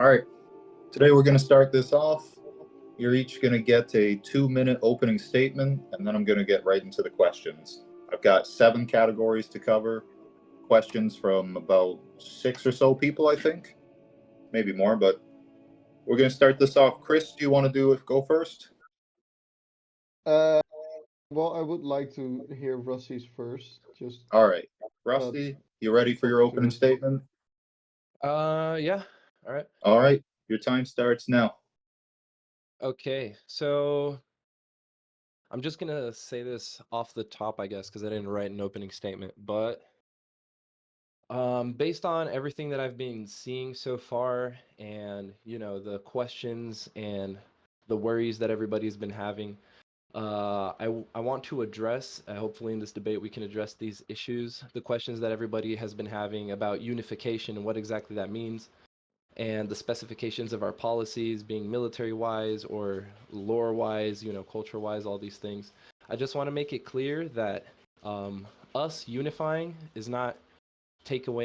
All right, today we're going to start this off. You're each going to get a 2-minute opening statement, and then I'm going to get right into the questions. I've got 7 categories to cover, questions from about 6 or so people, I think. Maybe more, but we're going to start this off. Chris, do you want to go first? Uh, well, I would like to hear Rusty's first, just All right. but Rusty, you ready it's for up your to opening you. statement? Yeah. All right. All right, your time starts now. Okay. So I'm just gonna say this off the top, I guess, because I didn't write an opening statement. But based on everything that I've been seeing so far, and the questions and the worries that everybody's been having, I want to address. Hopefully, in this debate, we can address these issues, the questions that everybody has been having about unification and what exactly that means, and the specifications of our policies being military wise or lore wise, culture wise, all these things. I just want to make it clear that us unifying is not taking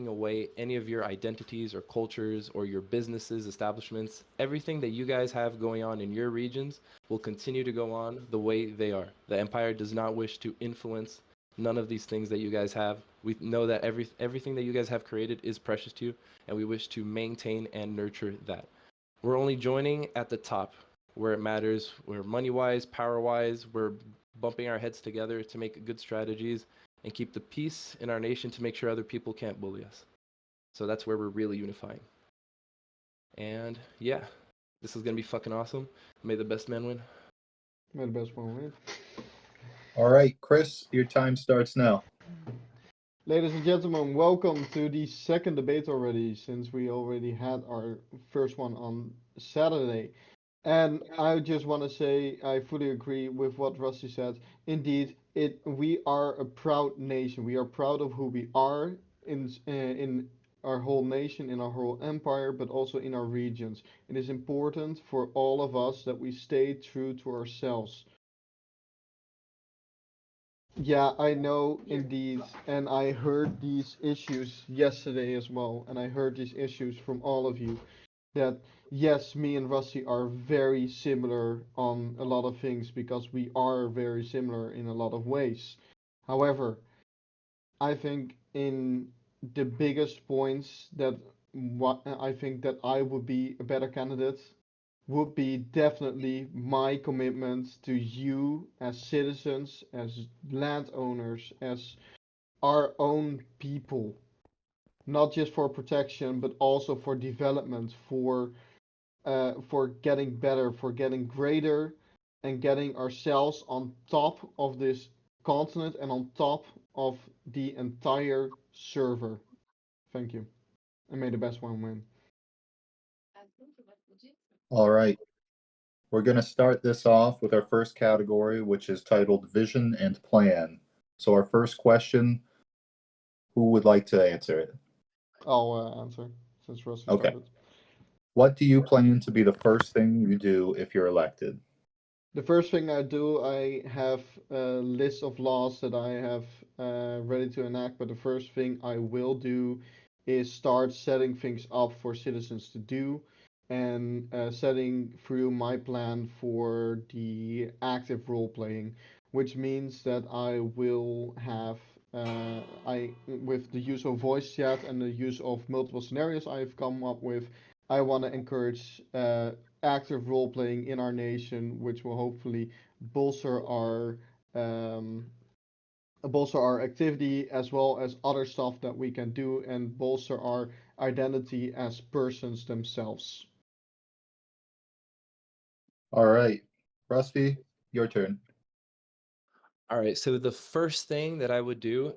away any of your identities or cultures or your businesses, establishments. Everything that you guys have going on in your regions will continue to go on the way they are. The Empire does not wish to influence none of these things that you guys have. We know that everything that you guys have created is precious to you, and we wish to maintain and nurture that. We're only joining at the top where it matters. We're money-wise, power-wise. We're bumping our heads together to make good strategies and keep the peace in our nation to make sure other people can't bully us. So that's where we're really unifying. And yeah, this is gonna be fucking awesome. May the best man win. May the best one win. All right, Chris, your time starts now. Ladies and gentlemen, welcome to the second debate already, since we already had our first one on Saturday. And I just want to say I fully agree with what Rusty said. Indeed, we are a proud nation. We are proud of who we are in our whole nation, in our whole empire, but also in our regions. It is important for all of us that we stay true to ourselves. Yeah, I know indeed, and I heard these issues yesterday as well, and I heard these issues from all of you. That yes, me and Rusty are very similar on a lot of things because we are very similar in a lot of ways. However, I think in the biggest points that what I think that I would be a better candidate would be definitely my commitment to you as citizens, as landowners, as our own people. Not just for protection, but also for development, for getting better, for getting greater, and getting ourselves on top of this continent and on top of the entire server. Thank you. And may the best one win. All right. We're going to start this off with our first category, which is titled Vision and Plan. So, our first question, who would like to answer it? I'll answer since Rusty Okay. started. What do you plan to be the first thing you do if you're elected? The first thing I do, I have a list of laws that I have ready to enact, but the first thing I will do is start setting things up for citizens to do and setting through my plan for the active role playing, which means that I will have I with the use of voice chat and the use of multiple scenarios I've come up with, I want to encourage active role playing in our nation, which will hopefully bolster our um, bolster our activity as well as other stuff that we can do and bolster our identity as persons themselves. All right. Rusty, your turn. All right. So the first thing that I would do,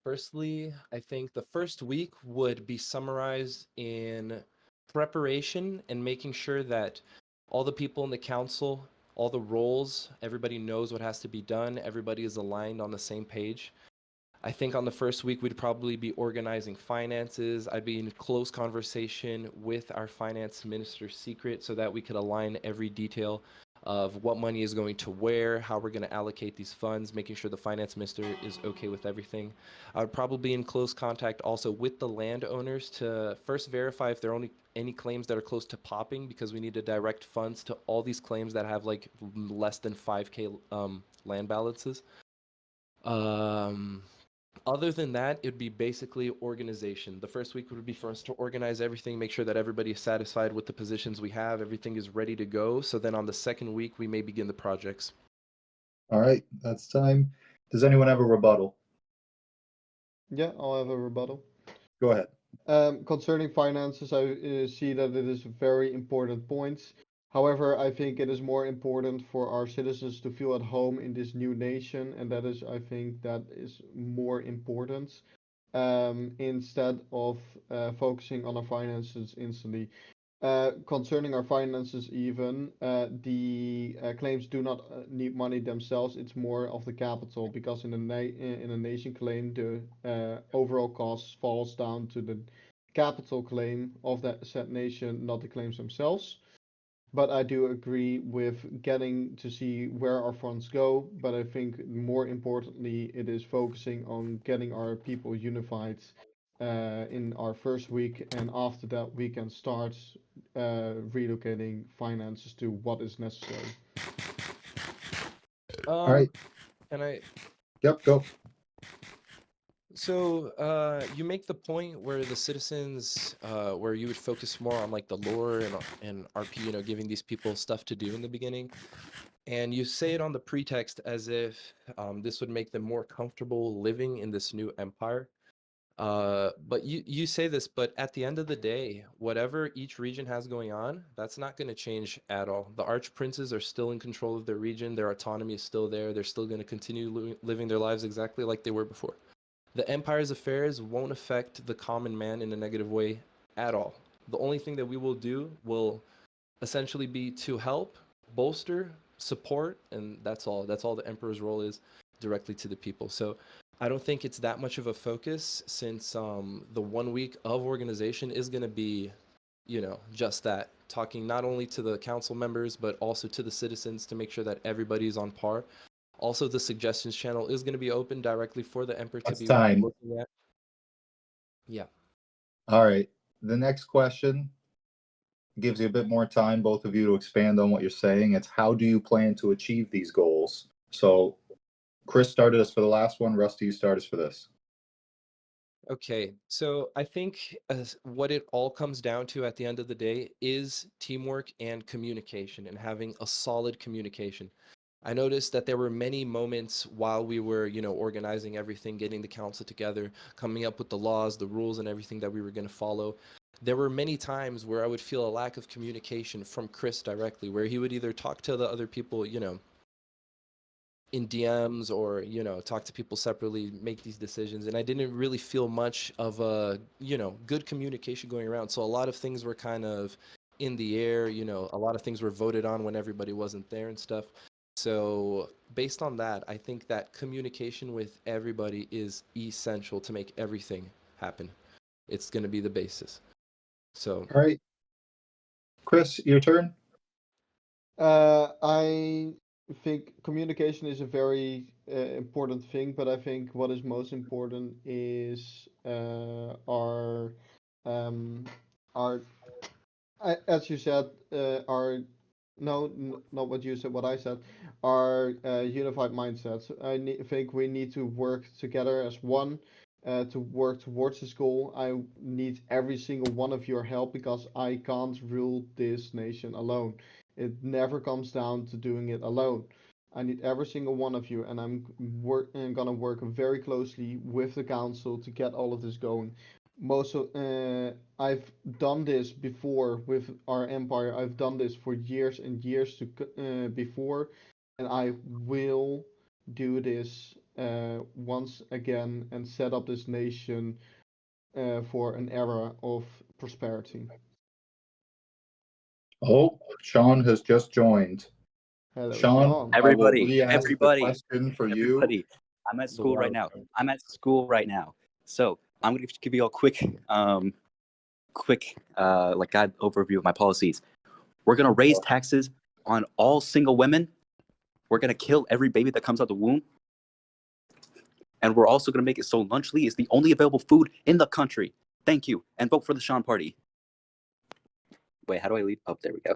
firstly, I think the first week would be summarized in preparation and making sure that all the people in the council, all the roles, everybody knows what has to be done, everybody is aligned on the same page. I think on the first week, we'd probably be organizing finances. I'd be in close conversation with our finance minister secret so that we could align every detail of what money is going to where, how we're going to allocate these funds, making sure the finance minister is okay with everything. I would probably be in close contact also with the landowners to first verify if there are only any claims that are close to popping, because we need to direct funds to all these claims that have like less than 5K land balances. Other than that, it'd be basically organization. The first week would be for us to organize everything, make sure that everybody is satisfied with the positions we have, everything is ready to go. So then on the second week, we may begin the projects. All right, that's time. Does anyone have a rebuttal? Yeah, I'll have a rebuttal. Go ahead. Concerning finances, I see that it is a very important point. However, I think it is more important for our citizens to feel at home in this new nation, and that is, I think, that is more important. Instead of focusing on our finances instantly. Concerning our finances, even the claims do not need money themselves. It's more of the capital, because in a nation claim, the overall cost falls down to the capital claim of that said nation, not the claims themselves. But I do agree with getting to see where our funds go. But I think more importantly, it is focusing on getting our people unified in our first week, and after that, we can start relocating finances to what is necessary. All right. Can I? Yep, go. So you make the point where the citizens, where you would focus more on like the lore and RP, you know, giving these people stuff to do in the beginning, and you say it on the pretext as if this would make them more comfortable living in this new empire. But you say this, but at the end of the day, whatever each region has going on, that's not going to change at all. The archprinces are still in control of their region. Their autonomy is still there. They're still going to continue living their lives exactly like they were before. The empire's affairs won't affect the common man in a negative way at all. The only thing that we will do will essentially be to help, bolster, support, and that's all. That's all the emperor's role is, directly to the people. So I don't think it's that much of a focus, since the 1 week of organization is going to be, you know, just that, talking not only to the council members but also to the citizens to make sure that everybody's on par. Also, the suggestions channel is going to be open directly for the emperor to That's be time. looking at. Yeah. All right. The next question gives you a bit more time, both of you, to expand on what you're saying. It's how do you plan to achieve these goals? So Chris started us for the last one. Rusty, you start us for this. Okay, so I think what it all comes down to at the end of the day is teamwork and communication, and having a solid communication. I noticed that there were many moments while we were, you know, organizing everything, getting the council together, coming up with the laws, the rules, and everything that we were going to follow. There were many times where I would feel a lack of communication from Chris directly, where he would either talk to the other people, you know, in DMs, or, you know, talk to people separately, make these decisions, and I didn't really feel much of a, you know, good communication going around. So a lot of things were kind of in the air, you know, a lot of things were voted on when everybody wasn't there and stuff. So based on that, I think that communication with everybody is essential to make everything happen. It's going to be the basis. So All right. Chris, your turn. I think communication is a very important thing, but I think what is most important is um, our as you said, our no, not what you said, what I said, our unified mindsets. Think we need to work together as one to work towards this goal. I need every single one of your help, because I can't rule this nation alone. It never comes down to doing it alone. I need every single one of you, and I'm gonna work very closely with the council to get all of this going. I've done this before with our empire. I've done this for years and years before, and I will do this once again and set up this nation for an era of prosperity. Oh, Sean has just joined. Hello, Sean, Sean. I will Everybody, re-ask the everybody, question for you. everybody. I'm at school right now. So I'm going to give you a quick like guide overview of my policies. We're going to raise taxes on all single women. We're going to kill every baby that comes out the womb. And we're also going to make it so lunch Lee is the only available food in the country. Thank you. And vote for the Sean Party. Wait, how do I leave? Oh, there we go.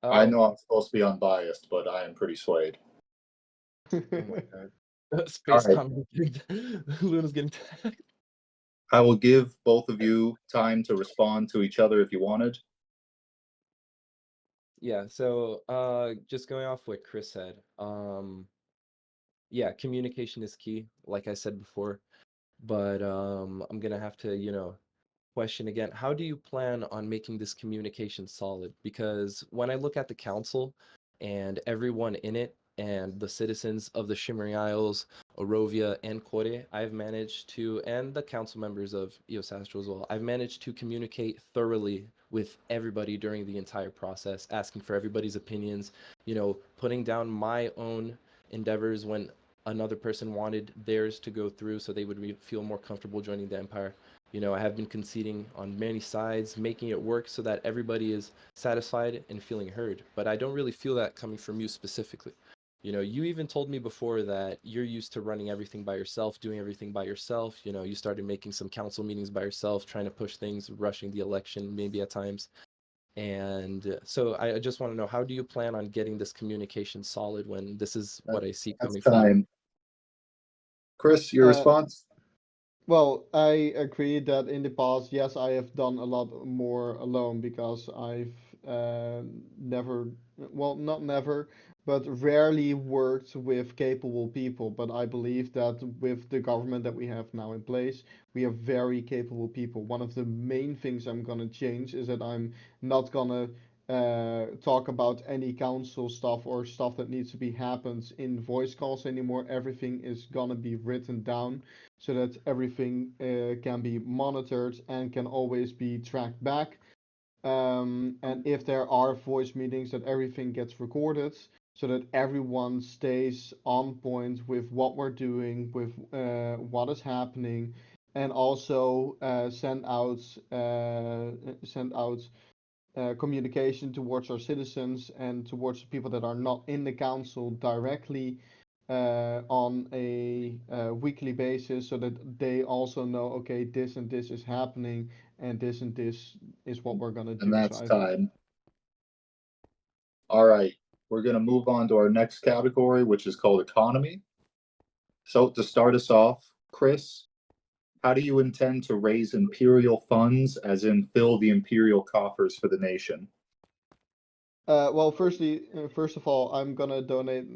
I know I'm supposed to be unbiased, but I am pretty swayed. Oh my god. Space All right. Tom Luna's getting tagged. I will give both of you time to respond to each other if you wanted. Yeah, so just going off what Chris said, yeah, communication is key, like I said before. But I'm gonna have to, question again, how do you plan on making this communication solid? Because when I look at the council and everyone in it and the citizens of the Shimmering Isles, Orovia, and Kore, I've managed to, and the council members of Eosastro as well, I've managed to communicate thoroughly with everybody during the entire process, asking for everybody's opinions, putting down my own endeavors when another person wanted theirs to go through so they would feel more comfortable joining the Empire. I have been conceding on many sides, making it work so that everybody is satisfied and feeling heard. But I don't really feel that coming from you specifically. You even told me before that you're used to running everything by yourself, doing everything by yourself. You started making some council meetings by yourself, trying to push things, rushing the election maybe at times. And so I just want to know, how do you plan on getting this communication solid when this is what I see That's coming from you? time. Chris, your response? Well, I agree that in the past, yes, I have done a lot more alone because I've never, well, not never, but rarely worked with capable people. But I believe that with the government that we have now in place, we have very capable people. One of the main things I'm gonna change is that I'm not gonna talk about any council stuff or stuff that needs to be happened in voice calls anymore. Everything is gonna be written down so that everything can be monitored and can always be tracked back. And if there are voice meetings, that everything gets recorded so that everyone stays on point with what we're doing, with what is happening, and also send out communication towards our citizens and towards the people that are not in the council directly on a weekly basis so that they also know, okay, this and this is happening and this is what we're going to And do. that's time. All right. We're going to move on to our next category, which is called economy. So to start us off, Chris, how do you intend to raise imperial funds, as in fill the imperial coffers for the nation? Well, first of all, I'm gonna donate.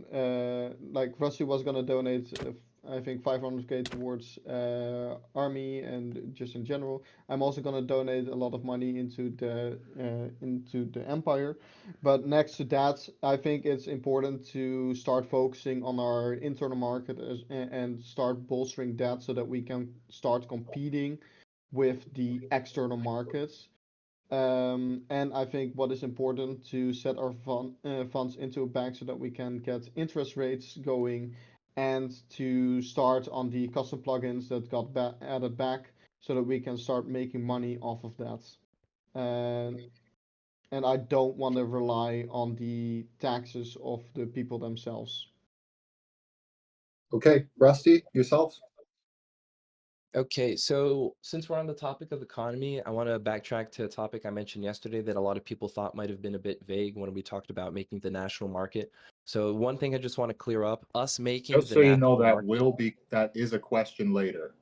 Like Rusty was gonna donate, I think 500K towards army and just in general. I'm also gonna donate a lot of money into the empire. But next to that, I think it's important to start focusing on our internal market and start bolstering that so that we can start competing with the external markets. And I think what is important to set our funds into a bank so that we can get interest rates going and to start on the custom plugins that got added back so that we can start making money off of that. And and I don't want to rely on the taxes of the people themselves. Okay, Rusty, yourself? Okay, so since we're on the topic of economy, I want to backtrack to a topic I mentioned yesterday that a lot of people thought might have been a bit vague when we talked about making the national market. So one thing I just want to clear up, us making Just the so you know, national market, that is a question later.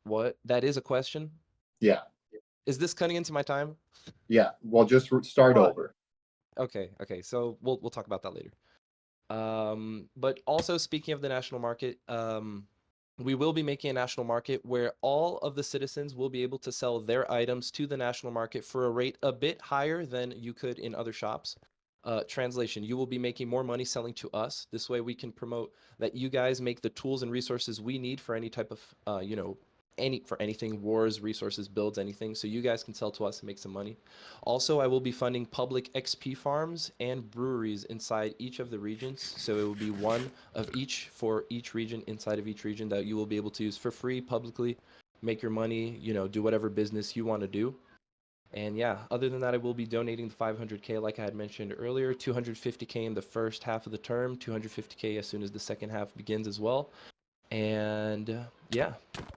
what? That is a question? Yeah, Is this cutting into my time? yeah. Well, just start over. Okay, so we'll talk about that later. But also speaking of the national market, we will be making a national market where all of the citizens will be able to sell their items to the national market for a rate a bit higher than you could in other shops. Translation, you will be making more money selling to us. This way we can promote that you guys make the tools and resources we need for any type of, for anything, wars, resources, builds, anything. So you guys can sell to us and make some money. Also, I will be funding public XP farms and breweries inside each of the regions. So it will be one of each for each region inside of each region that you will be able to use for free publicly, make your money, do whatever business you want to do. And yeah, other than that, I will be donating the 500K like I had mentioned earlier, 250K in the first half of the term, 250K as soon as the second half begins as well. And yeah,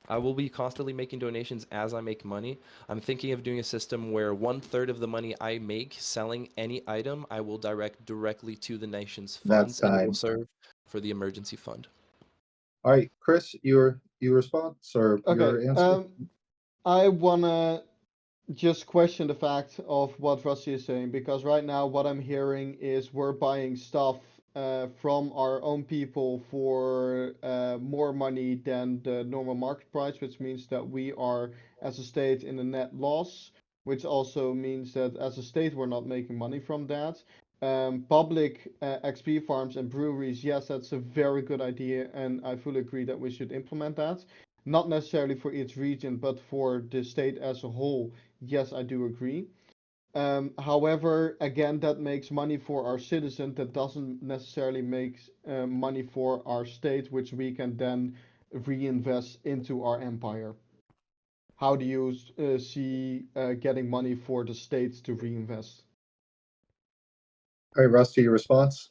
I will be constantly making donations as I make money. I'm thinking of doing a system where 1/3 of the money I make selling any item, I will direct directly to the nation's That's funds, and it will time. serve for the emergency fund. All right, Chris, your response or Okay. your answer? I wanna just question the fact of what Rusty is saying, because right now what I'm hearing is we're buying stuff from our own people for more money than the normal market price, which means that we are, as a state, in a net loss, which also means that as a state we're not making money from that. Public XP farms and breweries, yes, that's a very good idea, and I fully agree that we should implement that. Not necessarily for each region, but for the state as a whole. Yes, I do agree. However, again, that makes money for our citizens. That doesn't necessarily make money for our state, which we can then reinvest into our empire. How do you see getting money for the states to reinvest? All right, Rusty, your response?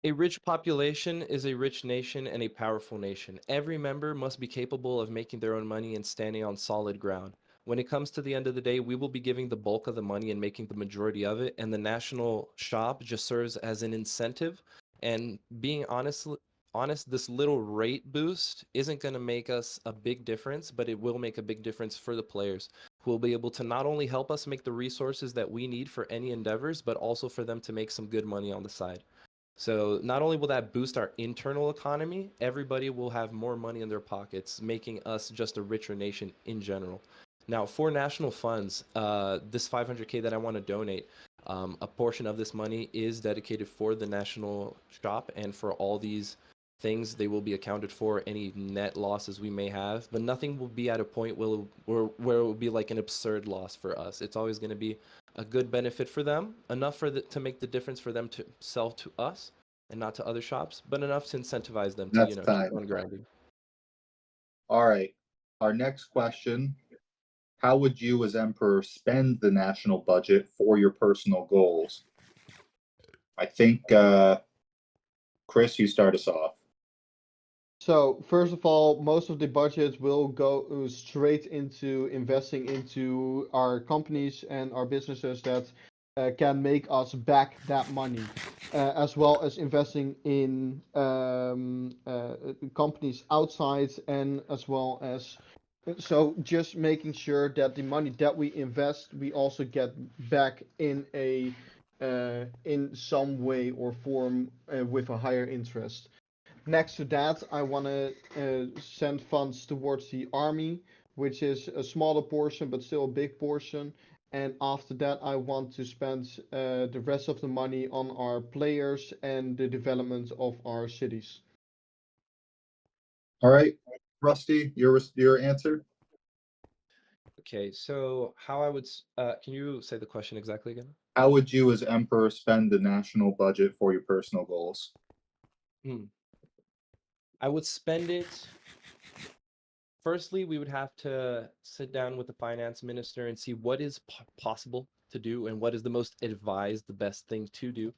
A rich population is a rich nation and a powerful nation. Every member must be capable of making their own money and standing on solid ground. When it comes to the end of the day, we will be giving the bulk of the money and making the majority of it, and the national shop just serves as an incentive. And being honest, this little rate boost isn't going to make us a big difference, but it will make a big difference for the players who will be able to not only help us make the resources that we need for any endeavors, but also for them to make some good money on the side. So not only will that boost our internal economy, everybody will have more money in their pockets, making us just a richer nation in general. Now, for national funds, this 500K that I want to donate, a portion of this money is dedicated for the national shop, and for all these things, they will be accounted for, any net losses we may have, but nothing will be at a point where it will be like an absurd loss for us. It's always going to be a good benefit for them, enough to make the difference for them to sell to us and not to other shops, but enough to incentivize them to, That's keep time. on grinding. All right. Our next question. How would you as Emperor spend the national budget for your personal goals? I think, Chris, you start us off. So, first of all, most of the budget will go straight into investing into our companies and our businesses that can make us back that money, as well as investing in companies outside, and as well as so just making sure that the money that we invest, we also get back in a in some way or form with a higher interest. Next to that, I want to send funds towards the army, which is a smaller portion but still a big portion. And after that, I want to spend the rest of the money on our players and the development of our cities. All right, Rusty, your answer? Okay, so how I would, can you say the question exactly again? How would you as Emperor spend the national budget for your personal goals? I would spend it. Firstly, we would have to sit down with the finance minister and see what is possible to do and what is the most advised, the best thing to do.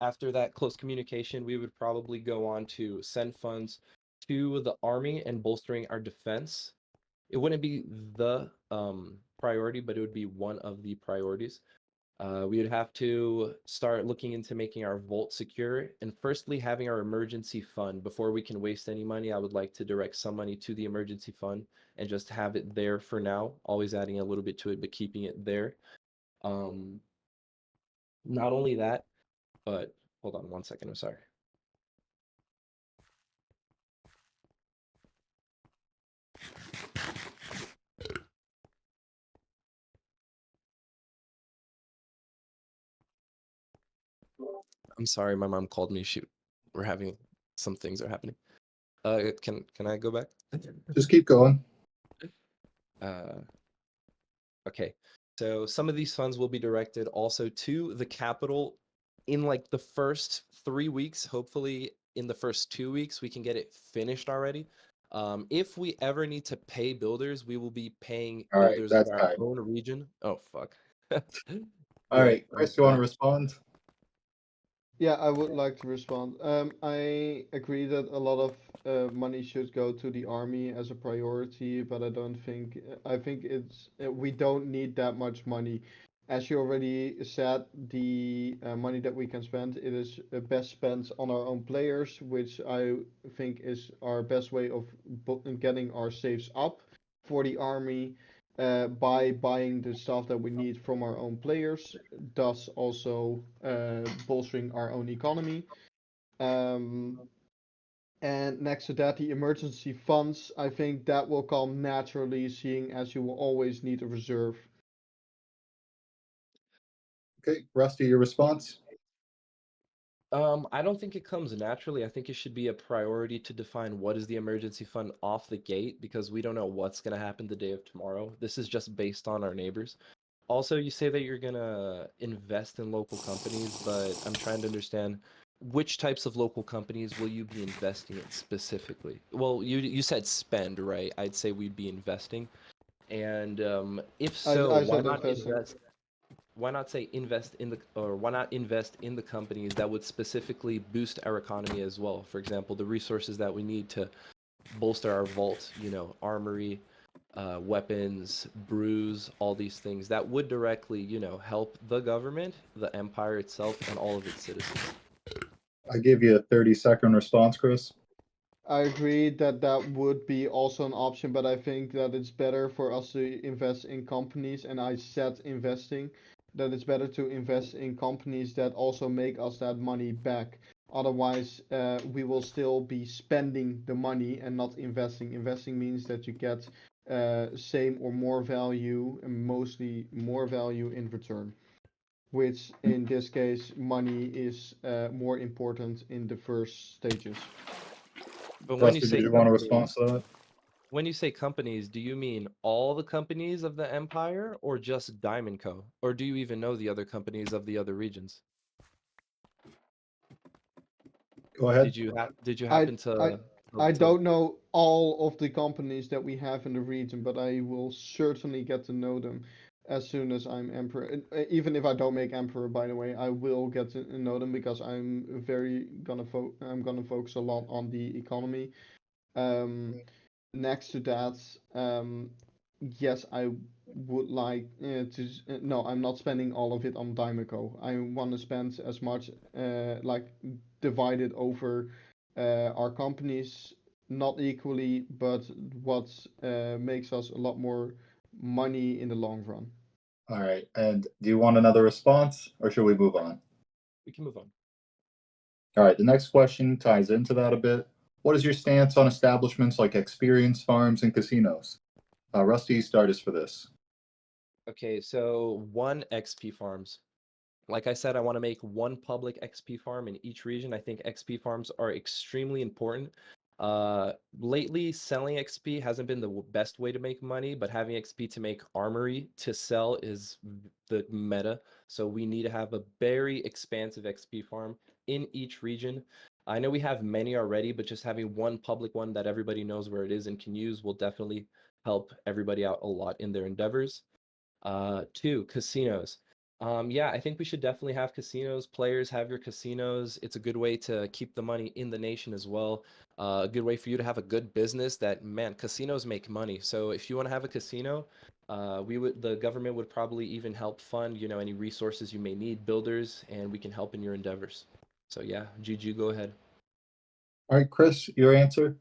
After that close communication, we would probably go on to send funds to the army and bolstering our defense. It wouldn't be the priority, but it would be one of the priorities. We would have to start looking into making our vault secure, and firstly having our emergency fund. Before we can waste any money, I would like to direct some money to the emergency fund and just have it there for now, always adding a little bit to it, but keeping it there. Not only that, but hold on one second, I'm sorry. I'm sorry, my mom called me. We're having some things are happening. Can I go back? Just keep going. Okay, so some of these funds will be directed also to the capital in like the first 3 weeks. Hopefully, in the first 2 weeks, we can get it finished already. If we ever need to pay builders, we will be paying All right, builders of that's our kind. own region. Oh fuck. All right, I'm Chris, you want sorry. to respond? Yeah, I would like to respond. I agree that a lot of money should go to the army as a priority, but I don't think I think it's we don't need that much money. As you already said, the money that we can spend, it is best spent on our own players, which I think is our best way of getting our saves up for the army by buying the stuff that we need from our own players, thus also bolstering our own economy. Um, and next to that, the emergency funds, I think that will come naturally, seeing as you will always need a reserve. Okay, Rusty, your response? I don't think it comes naturally. I think it should be a priority to define what is the emergency fund off the gate because we don't know what's going to happen the day of tomorrow. This is just based on our neighbors. Also, you say that you're going to invest in local companies, but I'm trying to understand which types of local companies will you be investing in specifically? Well, you said spend, right? I'd say we'd be investing. And if so, I why said not investing. invest? Why not say invest in the or why not invest in the companies that would specifically boost our economy as well? For example, the resources that we need to bolster our vault, armory, weapons, brews, all these things that would directly, help the government, the empire itself, and all of its citizens. I give you a 30-second response, Chris. I agree that that would be also an option, but I think that it's better for us to invest in companies, and I said investing, that it's better to invest in companies that also make us that money back. Otherwise, we will still be spending the money and not investing. Investing means that you get same or more value, and mostly more value in return, which in this case, money is more important in the first stages. But Rusty, did you want to respond to that? when you say companies, do you mean all the companies of the empire or just Diamond Co? Or do you even know the other companies of the other regions? Go ahead. Did you I happen I to I to don't know all of the companies that we have in the region, but I will certainly get to know them as soon as I'm emperor. Even if I don't make emperor, by the way, I will get to know them because I'm gonna focus a lot on the economy. Um, Next to that, yes, I would like no, I'm not spending all of it on Dimeco. I want to spend as much, like divided over our companies, not equally, but what makes us a lot more money in the long run. All right. And do you want another response or should we move on? we can move on. All right. The next question ties into that a bit. What is your stance on establishments like experience farms and casinos? Rusty, start us for this. Okay, so one XP farms. Like I said, I want to make one public XP farm in each region. I think XP farms are extremely important. Lately, selling XP hasn't been the best way to make money, but having XP to make armory to sell is the meta. So we need to have a very expansive XP farm in each region. I know we have many already, but just having one public one that everybody knows where it is and can use will definitely help everybody out a lot in their endeavors. Two, casinos. Yeah, I think we should definitely have casinos. Players have your casinos. It's a good way to keep the money in the nation as well. A good way for you to have a good business that, man, casinos make money. So if you want to have a casino, the government would probably even help fund, any resources you may need, builders, and we can help in your endeavors. So yeah, Juju, go ahead. All right, Chris, your answer?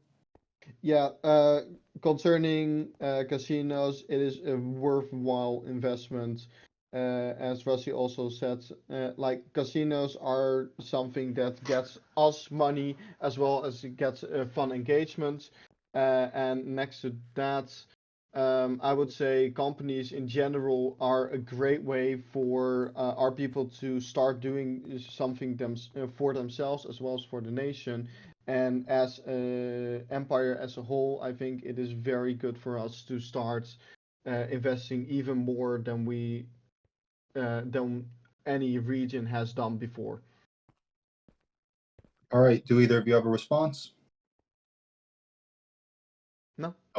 Yeah, concerning casinos, it is a worthwhile investment. As Rusty also said, like casinos are something that gets us money as well as it gets fun engagement. And next to that, I would say companies in general are a great way for our people to start doing something for themselves as well as for the nation. And as a empire as a whole, I think it is very good for us to start investing even more than any region has done before. All right. Do either of you have a response?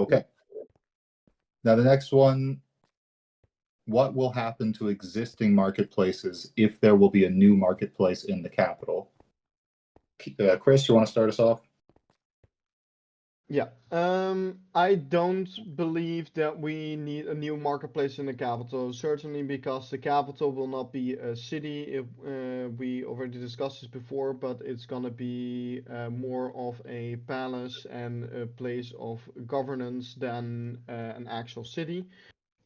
Okay. Now the next one, what will happen to existing marketplaces if there will be a new marketplace in the capital? Chris, you want to start us off? Yeah. I don't believe that we need a new marketplace in the capital. Certainly because the capital will not be a city. If we already discussed this before, but it's gonna be more of a palace and a place of governance than an actual city.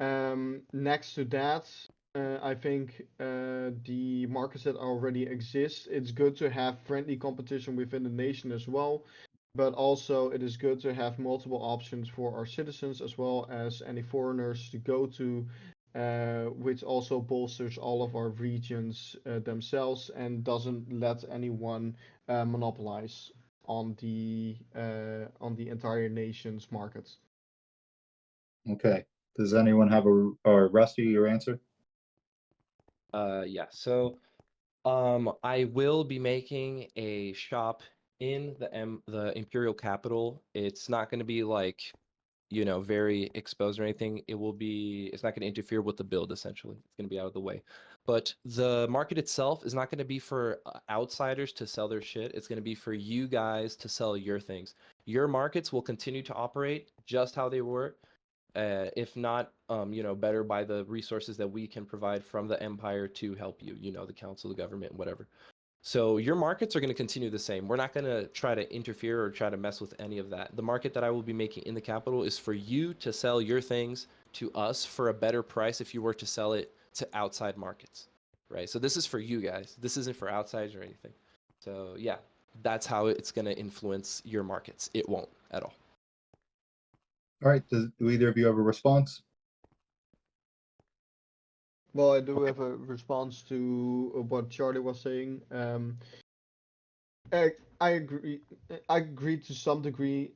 Next to that, I think the markets that already exist, it's good to have friendly competition within the nation as well. But also, it is good to have multiple options for our citizens as well as any foreigners to go to, which also bolsters all of our regions themselves and doesn't let anyone monopolize on the entire nation's markets. Okay. Does anyone have or Rusty, your answer? Yeah. So, I will be making a shop in the Imperial capital. It's not going to be like, very exposed or anything. It's not going to interfere with the build, essentially. It's going to be out of the way. But the market itself is not going to be for outsiders to sell their shit. It's going to be for you guys to sell your things. Your markets will continue to operate just how they were, if not, better by the resources that we can provide from the Empire to help you, the council, the government, whatever. So your markets are going to continue the same. We're not going to try to interfere or try to mess with any of that. The market that I will be making in the capital is for you to sell your things to us for a better price if you were to sell it to outside markets, right? So this is for you guys. This isn't for outsiders or anything. So yeah, that's how it's going to influence your markets. It won't at all. All right. Do either of you have a response? Well, I do have a response to what Charlie was saying. I agree. I agree to some degree,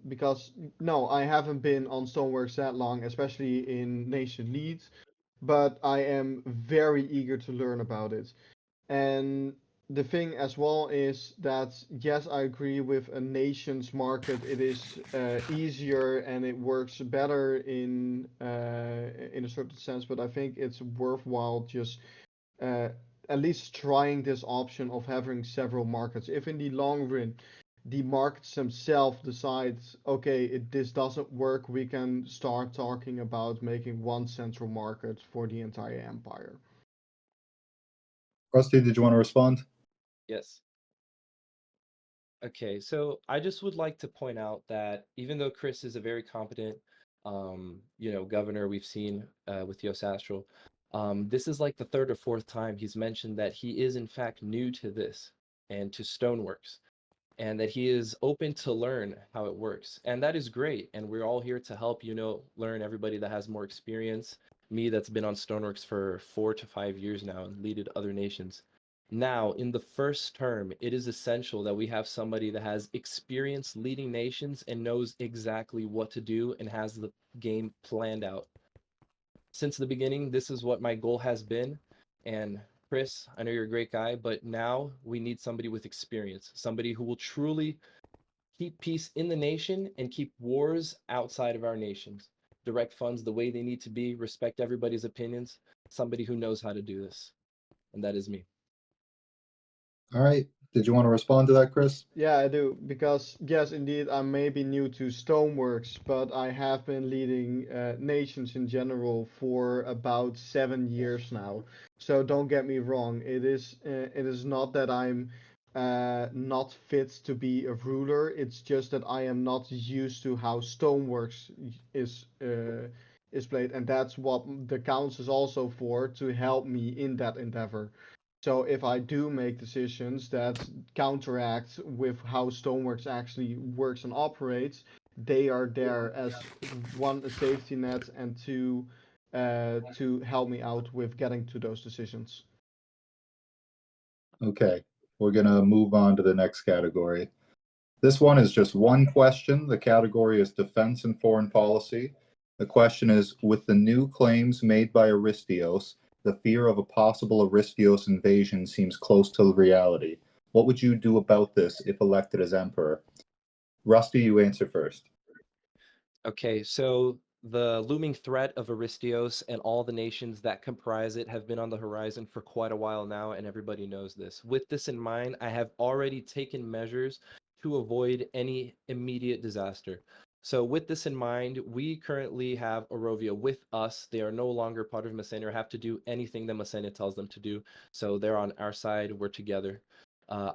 because no, I haven't been on Stoneworks that long, especially in Nation Leads, but I am very eager to learn about it. And the thing as well is that yes, I agree with a nation's market. It is easier and it works better in a certain sense, but I think it's worthwhile just uh, at least trying this option of having several markets. If in the long run the markets themselves decide, okay, this doesn't work, we can start talking about making one central market for the entire empire. Rusty, did you want to respond? Yes. Okay, so I just would like to point out that even though Chris is a very competent, governor we've seen with Yos Astral, this is like the third or fourth time he's mentioned that he is in fact new to this and to Stoneworks, and that he is open to learn how it works. And that is great. And we're all here to help, learn, everybody that has more experience. Me, that's been on Stoneworks for 4 to 5 years now and leaded other nations. Now, in the first term, it is essential that we have somebody that has experience leading nations and knows exactly what to do and has the game planned out. Since the beginning, this is what my goal has been. And Chris, I know you're a great guy, but now we need somebody with experience, somebody who will truly keep peace in the nation and keep wars outside of our nations. Direct funds the way they need to be, respect everybody's opinions, somebody who knows how to do this. And that is me. All right. Did you want to respond to that, Chris? Yeah, I do, because yes, indeed, I may be new to Stoneworks, but I have been leading nations in general for about 7 years now. So don't get me wrong, it is not that I'm not fit to be a ruler. It's just that I am not used to how Stoneworks is played, and that's what the council is also for, to help me in that endeavor. So if I do make decisions that counteract with how Stoneworks actually works and operates, they are there as one, a safety net, and two, to help me out with getting to those decisions. Okay. We're going to move on to the next category. This one is just one question. The category is defense and foreign policy. The question is, with the new claims made by Aristios, the fear of a possible Aristios invasion seems close to reality. What would you do about this if elected as emperor? Rusty, you answer first. Okay, so the looming threat of Aristios and all the nations that comprise it have been on the horizon for quite a while now, and everybody knows this. With this in mind, I have already taken measures to avoid any immediate disaster. So with this in mind, we currently have Arovia with us. They are no longer part of Messenia or have to do anything that Messenia tells them to do. So they're on our side, we're together.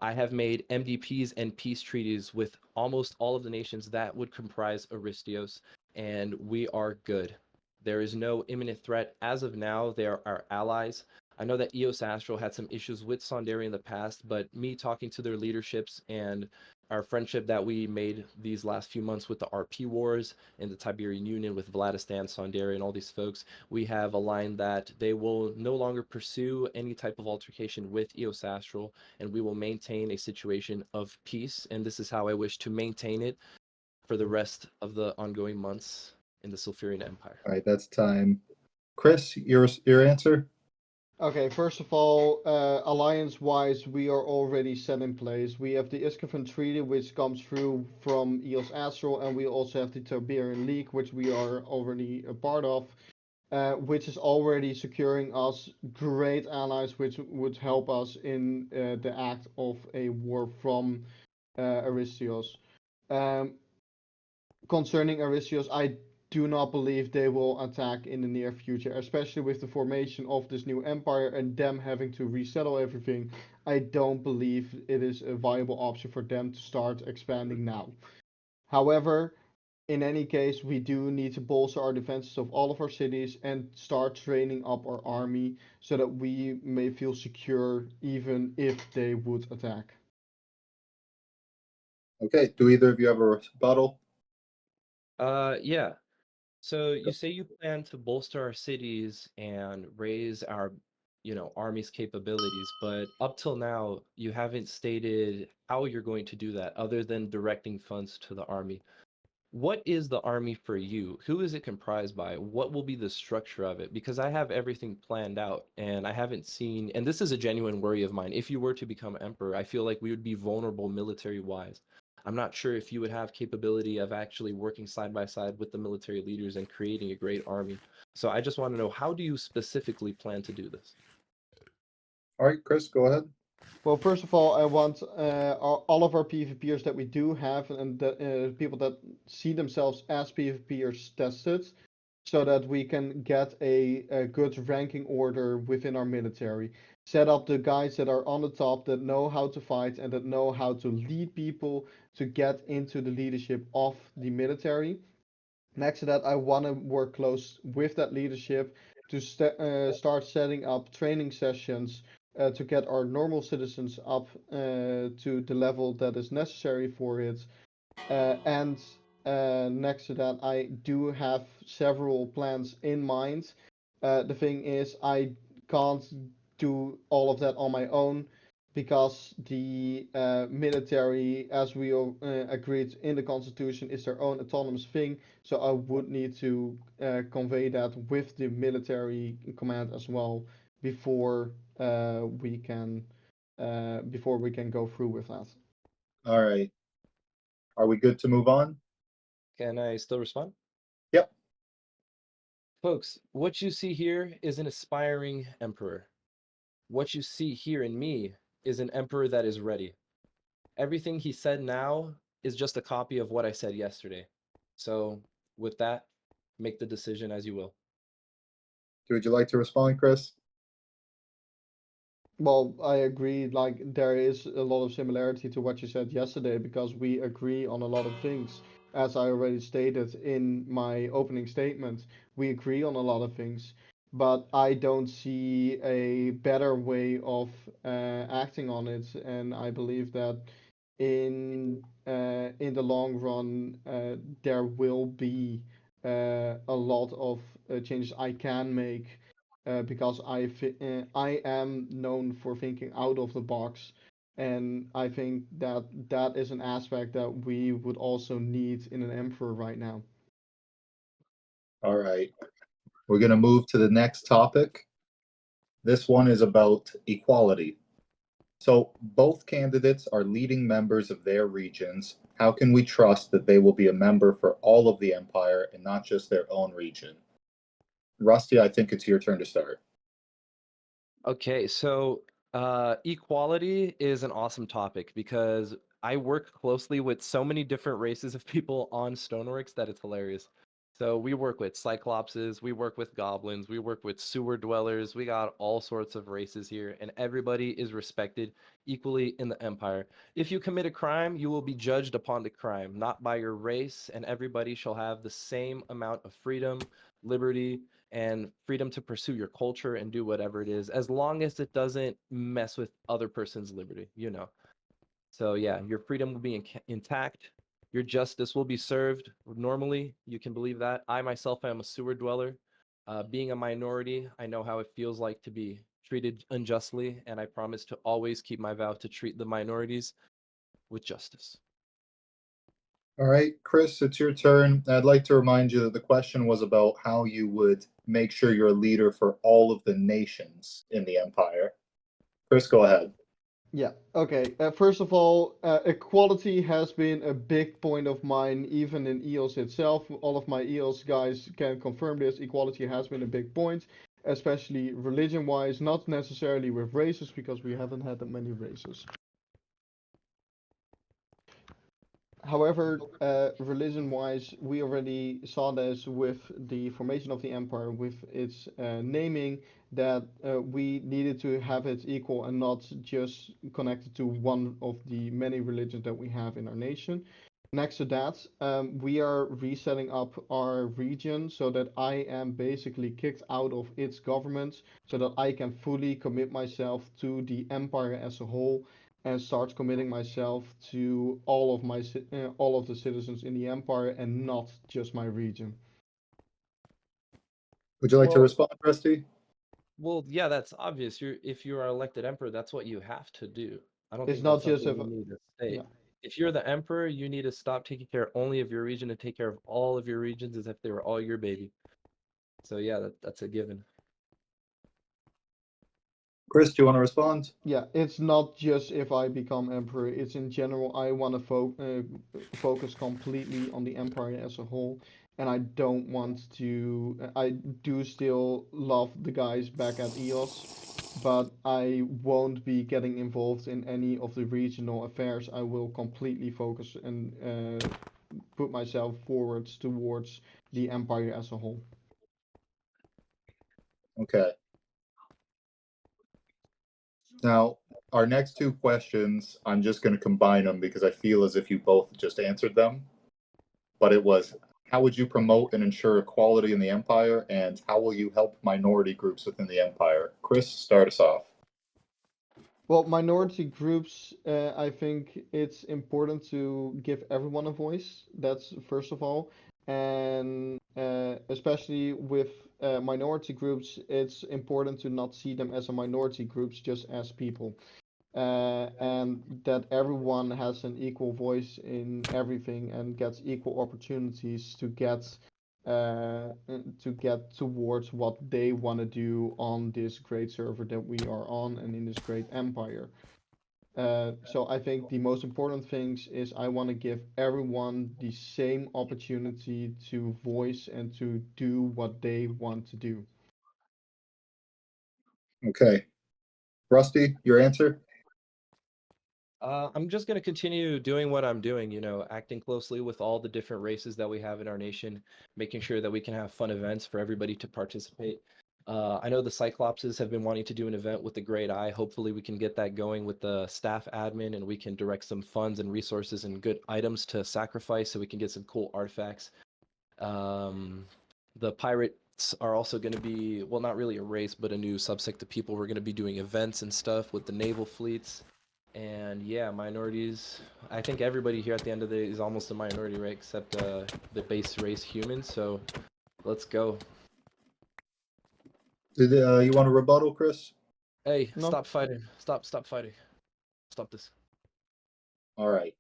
I have made MDPs and peace treaties with almost all of the nations that would comprise Aristios, and we are good. There is no imminent threat. As of now, they are our allies. I know that EOS Astral had some issues with Sondaria in the past, but me talking to their leaderships and our friendship that we made these last few months with the RP Wars and the Tiberian Union with Vladistan, Sondaria, and all these folks, we have aligned that they will no longer pursue any type of altercation with EOS Astral, and we will maintain a situation of peace. And this is how I wish to maintain it for the rest of the ongoing months in the Sylphirian Empire. All right, that's time. Chris, your answer? Okay, first of all, alliance-wise, we are already set in place. We have the Iskenfen Treaty, which comes through from EOS Astral, and we also have the Tiberian League, which we are already a part of, which is already securing us great allies, which would help us in the act of a war from Aristios. Um, Concerning Aristios, I do not believe they will attack in the near future, especially with the formation of this new empire and them having to resettle everything. I don't believe it is a viable option for them to start expanding now. However, in any case, we do need to bolster our defenses of all of our cities and start training up our army so that we may feel secure even if they would attack. Okay, do either of you have a rebuttal? Yeah. So you say you plan to bolster our cities and raise our, army's capabilities, but up till now, you haven't stated how you're going to do that other than directing funds to the army. What is the army for you? Who is it comprised by? What will be the structure of it? Because I have everything planned out and I haven't seen, and this is a genuine worry of mine. If you were to become emperor, I feel like we would be vulnerable military wise. I'm not sure if you would have capability of actually working side by side with the military leaders and creating a great army. So I just want to know, how do you specifically plan to do this? All right, Chris, go ahead. Well, first of all, I want all of our PvPers that we do have and the people that see themselves as PvPers tested so that we can get a good ranking order within our military. Set up the guys that are on the top that know how to fight and that know how to lead people to get into the leadership of the military. Next to that, I want to work close with that leadership to start setting up training sessions to get our normal citizens up to the level that is necessary for it. And next to that, I do have several plans in mind. The thing is, I can't do all of that on my own because the military, as we agreed in the constitution, is their own autonomous thing. So I would need to convey that with the military command as well before we can go through with that. All right. Are we good to move on? Can I still respond? Yep. Folks, what you see here is an aspiring emperor. What you see here in me is an emperor that is ready. Everything he said now is just a copy of what I said yesterday. So, with that, make the decision as you will. Would you like to respond, Chris? Well, I agree. Like, there is a lot of similarity to what you said yesterday because we agree on a lot of things. As I already stated in my opening statement, we agree on a lot of things, but I don't see a better way of acting on it. And I believe that in the long run, there will be a lot of changes I can make because I am known for thinking out of the box, and I think that that is an aspect that we would also need in an emperor right now. All right. We're going to move to the next topic. This one is about equality. So both candidates are leading members of their regions. How can we trust that they will be a member for all of the Empire and not just their own region? Rusty, I think it's your turn to start. Okay, so equality is an awesome topic because I work closely with so many different races of people on Stoneworks that it's hilarious. So we work with Cyclopses, we work with goblins, we work with sewer dwellers, we got all sorts of races here, and everybody is respected equally in the Empire. If you commit a crime, you will be judged upon the crime, not by your race, and everybody shall have the same amount of freedom, liberty, and freedom to pursue your culture and do whatever it is, as long as it doesn't mess with other person's liberty, you know. So yeah, your freedom will be intact. Your justice will be served normally. You can believe that. I myself am a sewer dweller. Being a minority, I know how it feels like to be treated unjustly, and I promise to always keep my vow to treat the minorities with justice. All right, Chris, it's your turn. I'd like to remind you that the question was about how you would make sure you're a leader for all of the nations in the Empire. Chris, go ahead. Yeah, okay. First of all, equality has been a big point of mine, even in EOS itself. All of my EOS guys can confirm this. Equality has been a big point, especially religion-wise, not necessarily with races, because we haven't had that many races. However, religion-wise, we already saw this with the formation of the empire, with its naming, that we needed to have it equal and not just connected to one of the many religions that we have in our nation. Next to that, we are resetting up our region so that I am basically kicked out of its government, so that I can fully commit myself to the empire as a whole and start committing myself to all of the citizens in the empire and not just my region. Would you like to Well, respond, Rusty? well, yeah, that's obvious. If you are elected emperor, that's what you have to do. I don't It's think not that's just something if you need to yeah, state. If you're the emperor, you need to stop taking care only of your region and take care of all of your regions as if they were all your baby. So yeah, that's a given. Chris, do you want to respond? yeah, it's not just if I become emperor. It's in general. I want to focus completely on the empire as a whole, and I don't want to. I do still love the guys back at EOS, but I won't be getting involved in any of the regional affairs. I will completely focus and put myself forwards towards the empire as a whole. Okay. Now, our next two questions, I'm just going to combine them because I feel as if you both just answered them. But it was, how would you promote and ensure equality in the Empire, and how will you help minority groups within the Empire? Chris, start us off. Well, minority groups, I think it's important to give everyone a voice. That's first of all. And especially with minority groups, it's important to not see them as a minority groups, just as people. And that everyone has an equal voice in everything and gets equal opportunities to get towards what they want to do on this great server that we are on and in this great empire. So I think the most important things is I want to give everyone the same opportunity to voice and to do what they want to do. Okay. Rusty, your answer? I'm just going to continue doing what I'm doing, you know, acting closely with all the different races that we have in our nation, making sure that we can have fun events for everybody to participate. I know the Cyclopses have been wanting to do an event with the Great Eye. Hopefully, we can get that going with the staff admin and we can direct some funds and resources and good items to sacrifice so we can get some cool artifacts. The pirates are also going to be, well, not really a race, but a new subsect of people. We're going to be doing events and stuff with the naval fleets. And yeah, minorities. I think everybody here at the end of the day is almost a minority, right? Except the base race humans. So let's go. Did you want to rebuttal, Chris? Hey, No, stop fighting. Stop fighting. Stop this. All right.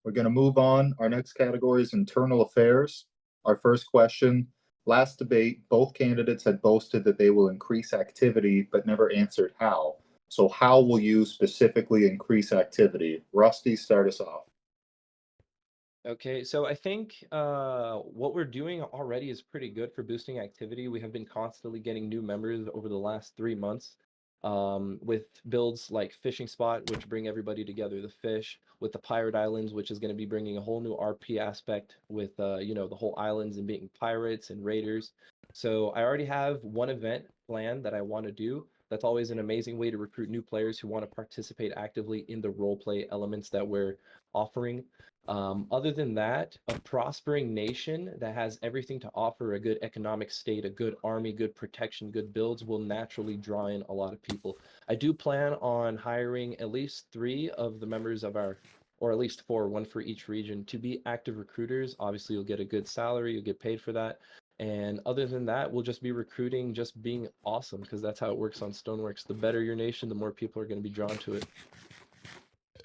We're going to move on. Our next category is internal affairs. Our first question. Last debate, both candidates had boasted that they will increase activity, but never answered how. So how will you specifically increase activity? Rusty, start us off. Okay, so I think what we're doing already is pretty good for boosting activity. We have been constantly getting new members over the last 3 months, with builds like Fishing Spot, which bring everybody together to fish, with the Pirate Islands, which is going to be bringing a whole new RP aspect with the whole islands and being pirates and raiders. So I already have one event planned that I want to do. That's always an amazing way to recruit new players who want to participate actively in the role play elements that we're offering. Other than that, a prospering nation that has everything to offer, a good economic state, a good army, good protection, good builds, will naturally draw in a lot of people. I do plan on hiring at least 3 of the members of our, or at least 4, one for each region, to be active recruiters. Obviously, you'll get a good salary, you'll get paid for that. And other than that, we'll just be recruiting, just being awesome, because that's how it works on Stoneworks. The better your nation, the more people are going to be drawn to it.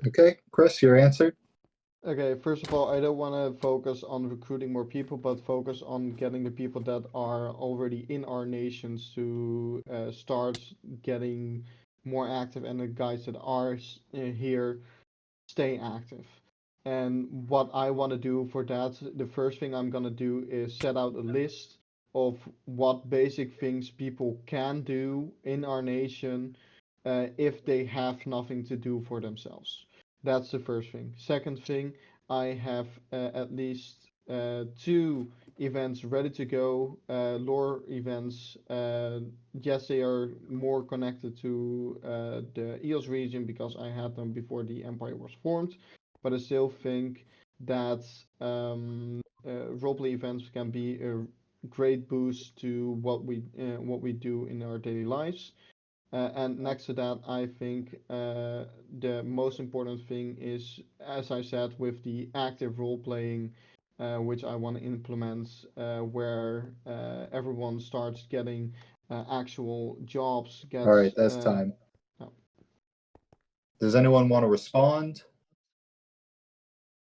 Okay, Chris, your answer? Okay, first of all, I don't want to focus on recruiting more people, but focus on getting the people that are already in our nations to start getting more active, and the guys that are here stay active. And what I want to do for that, the first thing I'm going to do is set out a list of what basic things people can do in our nation if they have nothing to do for themselves. That's the first thing. Second thing, I have at least 2 events ready to go, lore events. Yes, they are more connected to the EOS region because I had them before the Empire was formed, but I still think that roleplay events can be a great boost to what we do in our daily lives. And next to that, I think the most important thing is, as I said, with the active role playing, which I want to implement, where everyone starts getting actual jobs, All right, gets. that's time. No. Does anyone want to respond?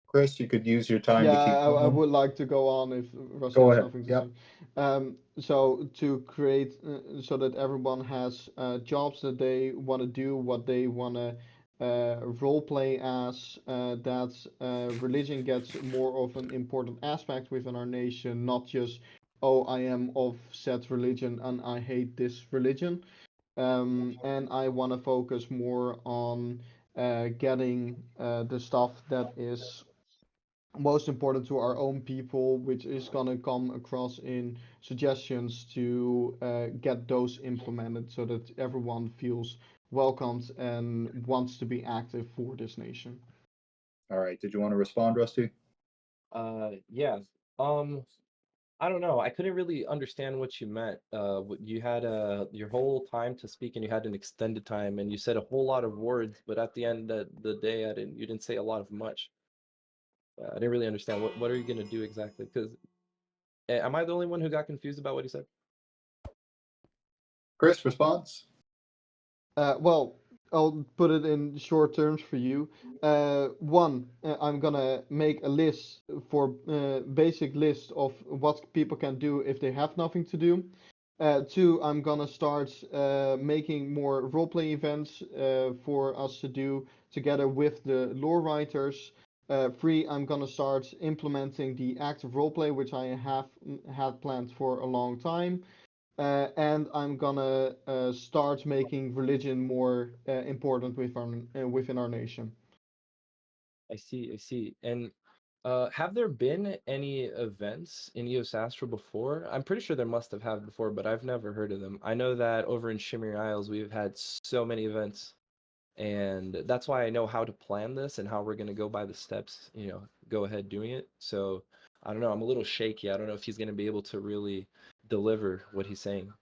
Chris, you could use your time to Yeah, keep I going. would like to go on if Rusty Go has ahead. something to Yep. say. So to create so that everyone has jobs that they want to do, what they want to role play as, that religion gets more of an important aspect within our nation, not just, oh, I am of said religion and I hate this religion. And I want to focus more on getting the stuff that is most important to our own people, which is gonna come across in suggestions to get those implemented so that everyone feels welcomed and wants to be active for this nation. All right. Did you want to respond, Rusty? Yeah. Um, I don't know. I couldn't really understand what you meant. You had your whole time to speak, and you had an extended time, and you said a whole lot of words, but at the end of the day, you didn't say a lot of much. I didn't really understand what are you gonna do exactly? Because am I the only one who got confused about what he said? Chris, response? Well, I'll put it in short terms for you. One, I'm gonna make a list for basic list of what people can do if they have nothing to do. 2, I'm gonna start making more roleplay events for us to do together with the lore writers. 3, I'm gonna start implementing the active roleplay, which I have had planned for a long time. And I'm gonna start making religion more important within our nation. I see, I see. And have there been any events in EOS Astral before? I'm pretty sure there must have had before, but I've never heard of them. I know that over in Shimmery Isles, we've had so many events, and that's why I know how to plan this and how we're going to go by the steps, go ahead doing it. So I don't know, I'm a little shaky. I don't know if he's going to be able to really deliver what he's saying.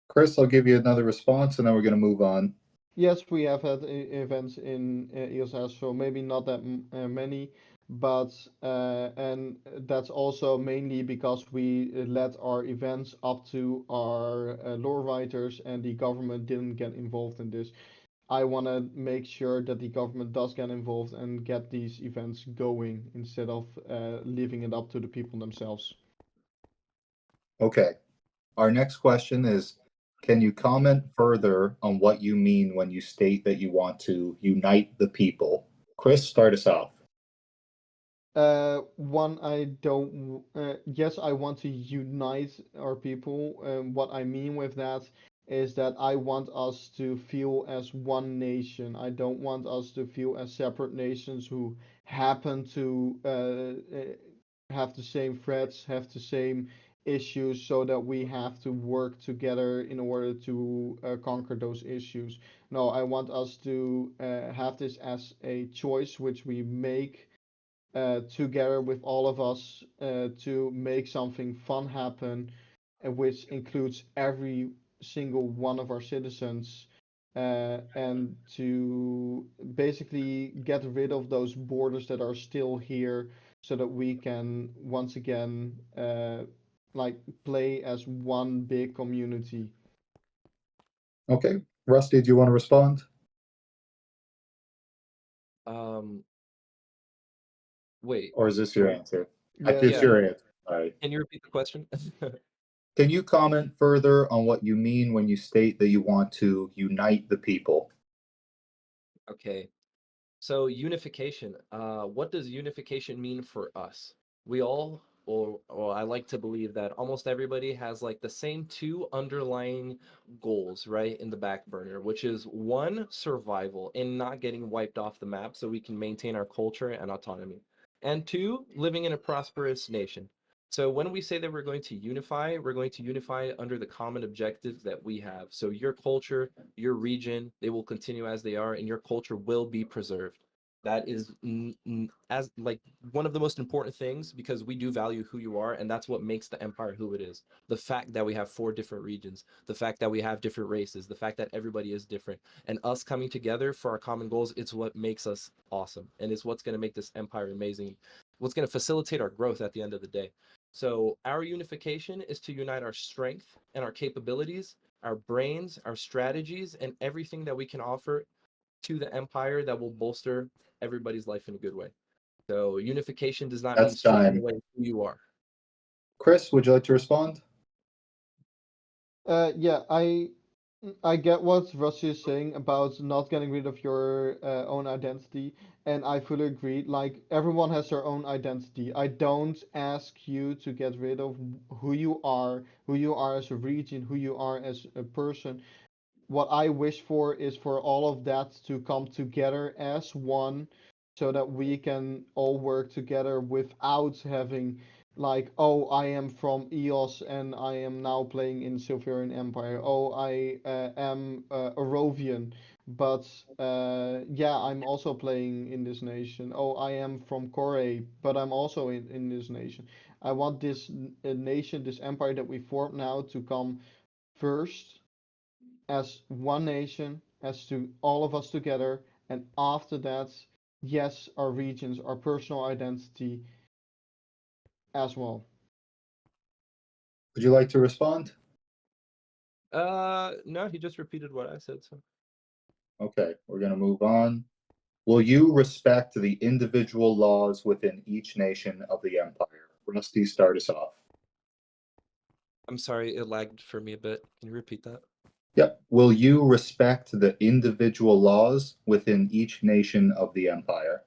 Chris, I'll give you another response and then we're going to move on. Yes, we have had events in EOS Astral, maybe not that many, but and that's also mainly because we led our events up to our lore writers, and the government didn't get involved in this. I want to make sure that the government does get involved and get these events going instead of leaving it up to the people themselves. Okay. Our next question is, Can you comment further on what you mean when you state that you want to unite the people? Chris, start us off. Yes, I want to unite our people. What I mean with that is that I want us to feel as one nation. I don't want us to feel as separate nations who happen to have the same threats, have the same issues, so that we have to work together in order to conquer those issues. No, I want us to have this as a choice which we make together with all of us to make something fun happen, which includes every single one of our citizens, and to basically get rid of those borders that are still here, so that we can once again like play as one big community. Okay. Rusty, do you want to respond? Um, Wait, Or is this your answer? Yeah, It's yeah. your answer. All right. Can you repeat the question? Can you comment further on what you mean when you state that you want to unite the people? Okay. So unification. What does unification mean for us? We all, or I like to believe that almost everybody has like the same two underlying goals, right, in the back burner, which is one, survival and not getting wiped off the map so we can maintain our culture and autonomy. And two, living in a prosperous nation. So when we say that we're going to unify under the common objectives that we have. So your culture, your region, they will continue as they are, and your culture will be preserved. That is as like one of the most important things, because we do value who you are, and that's what makes the empire who it is. The fact that we have four different regions, the fact that we have different races, the fact that everybody is different, and us coming together for our common goals, it's what makes us awesome, and it's what's going to make this empire amazing, what's going to facilitate our growth at the end of the day. So our unification is to unite our strength and our capabilities, our brains, our strategies, and everything that we can offer to the empire that will bolster everybody's life in a good way. So unification does not mean That's stripping time. away who you are. Chris, would you like to respond? Yeah, I get what Rusty is saying about not getting rid of your own identity, and I fully agree. Like, everyone has their own identity. I don't ask you to get rid of who you are as a region, who you are as a person. What I wish for is for all of that to come together as one, so that we can all work together without having like, oh, I am from EOS and I am now playing in Sylphirian Empire. Oh, I am Arovian, but yeah, I'm also playing in this nation. Oh, I am from Korea, but I'm also in this nation. I want this nation, this empire that we form now, to come first as one nation, as to all of us together, and after that, yes, our regions, our personal identity as well. Would you like to respond? No, he just repeated what I said. So Okay, we're going to move on. Will you respect the individual laws within each nation of the empire? Rusty, start us off. I'm sorry, it lagged for me a bit. Can you repeat that? Yep. Will you respect the individual laws within each nation of the empire?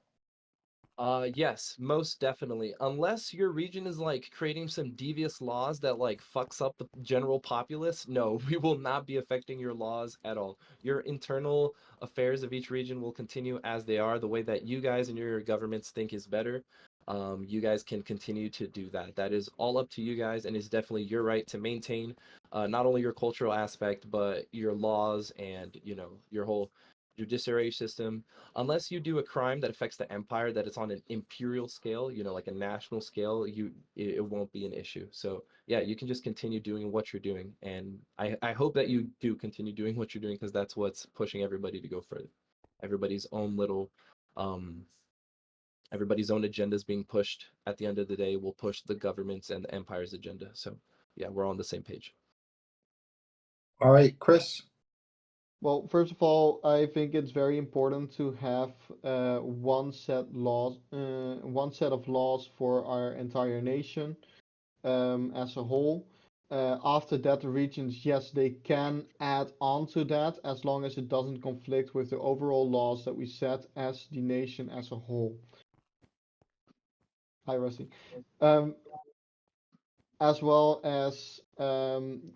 Yes, most definitely. Unless your region is like creating some devious laws that like fucks up the general populace, no, we will not be affecting your laws at all. Your internal affairs of each region will continue as they are, the way that you guys and your governments think is better. You guys can continue to do that. That is all up to you guys, and it's definitely your right to maintain not only your cultural aspect, but your laws and, you know, your whole judiciary system, unless you do a crime that affects the empire, that it's on an imperial scale, you know, like a national scale, it won't be an issue. So yeah, you can just continue doing what you're doing, and I hope that you do continue doing what you're doing, because that's what's pushing everybody to go further. Everybody's own little um everybody's own agenda is being pushed. At the end of the day, will push the government's and the empire's agenda. So yeah, we're on the same page. All right, Chris. Well, first of all, I think it's very important to have one set of laws for our entire nation as a whole. after that, the regions, yes, they can add on to that as long as it doesn't conflict with the overall laws that we set as the nation as a whole. Hi, Rusty. Um, as well as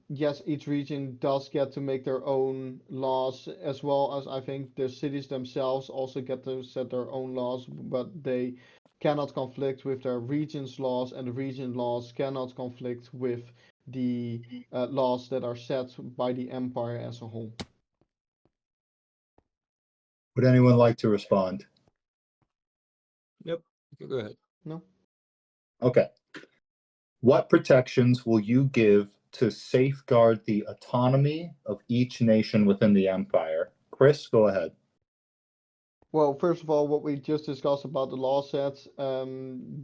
yes, each region does get to make their own laws, as well as I think the cities themselves also get to set their own laws, but they cannot conflict with their region's laws, and the region laws cannot conflict with the laws that are set by the empire as a whole. Would anyone like to respond? Yep. Go ahead. No. Okay. What protections will you give to safeguard the autonomy of each nation within the empire? Chris, go ahead. Well, first of all, what we just discussed about the law sets,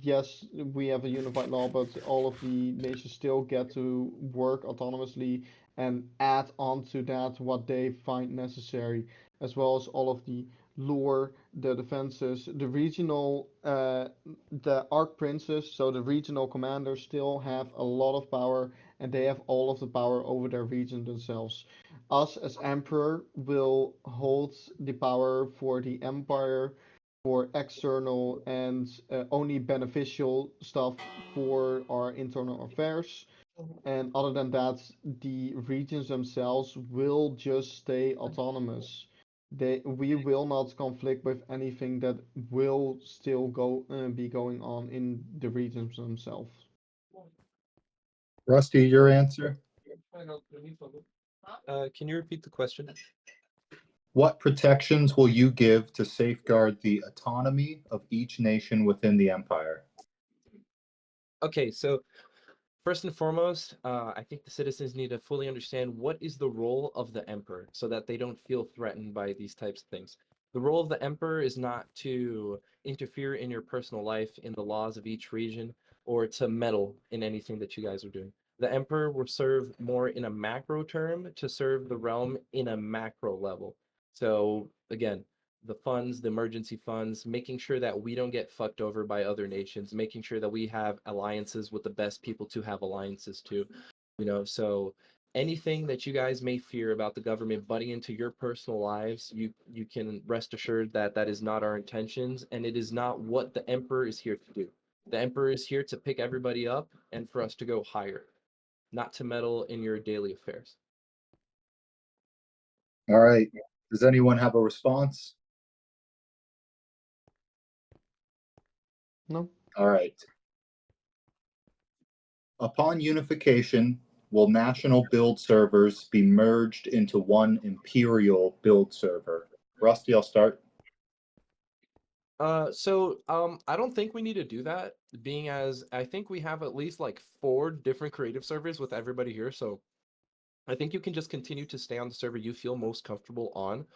yes, we have a unified law, but all of the nations still get to work autonomously and add on to that what they find necessary, as well as all of the lore, the defenses, the regional, the arch princes, so the regional commanders still have a lot of power, and they have all of the power over their region themselves. Us as emperor will hold the power for the empire for external and only beneficial stuff for our internal affairs. And other than that, the regions themselves will just stay autonomous. We will not conflict with anything that will still be going on in the regions themselves. Rusty, your answer? Can you repeat the question? What protections will you give to safeguard the autonomy of each nation within the empire? Okay, so first and foremost, I think the citizens need to fully understand what is the role of the emperor so that they don't feel threatened by these types of things. The role of the emperor is not to interfere in your personal life, in the laws of each region, or to meddle in anything that you guys are doing. The emperor will serve more in a macro term to serve the realm in a macro level. So again, the funds, the emergency funds, making sure that we don't get fucked over by other nations, making sure that we have alliances with the best people to have alliances to, so anything that you guys may fear about the government butting into your personal lives, you can rest assured that that is not our intentions, and it is not what the emperor is here to do. The emperor is here to pick everybody up and for us to go higher, not to meddle in your daily affairs. All right. Does anyone have a response? No. All right. Upon unification, will national build servers be merged into one imperial build server? Rusty, I'll start. I don't think we need to do that, being as I think we have at least like 4 different creative servers with everybody here. So I think you can just continue to stay on the server you feel most comfortable on.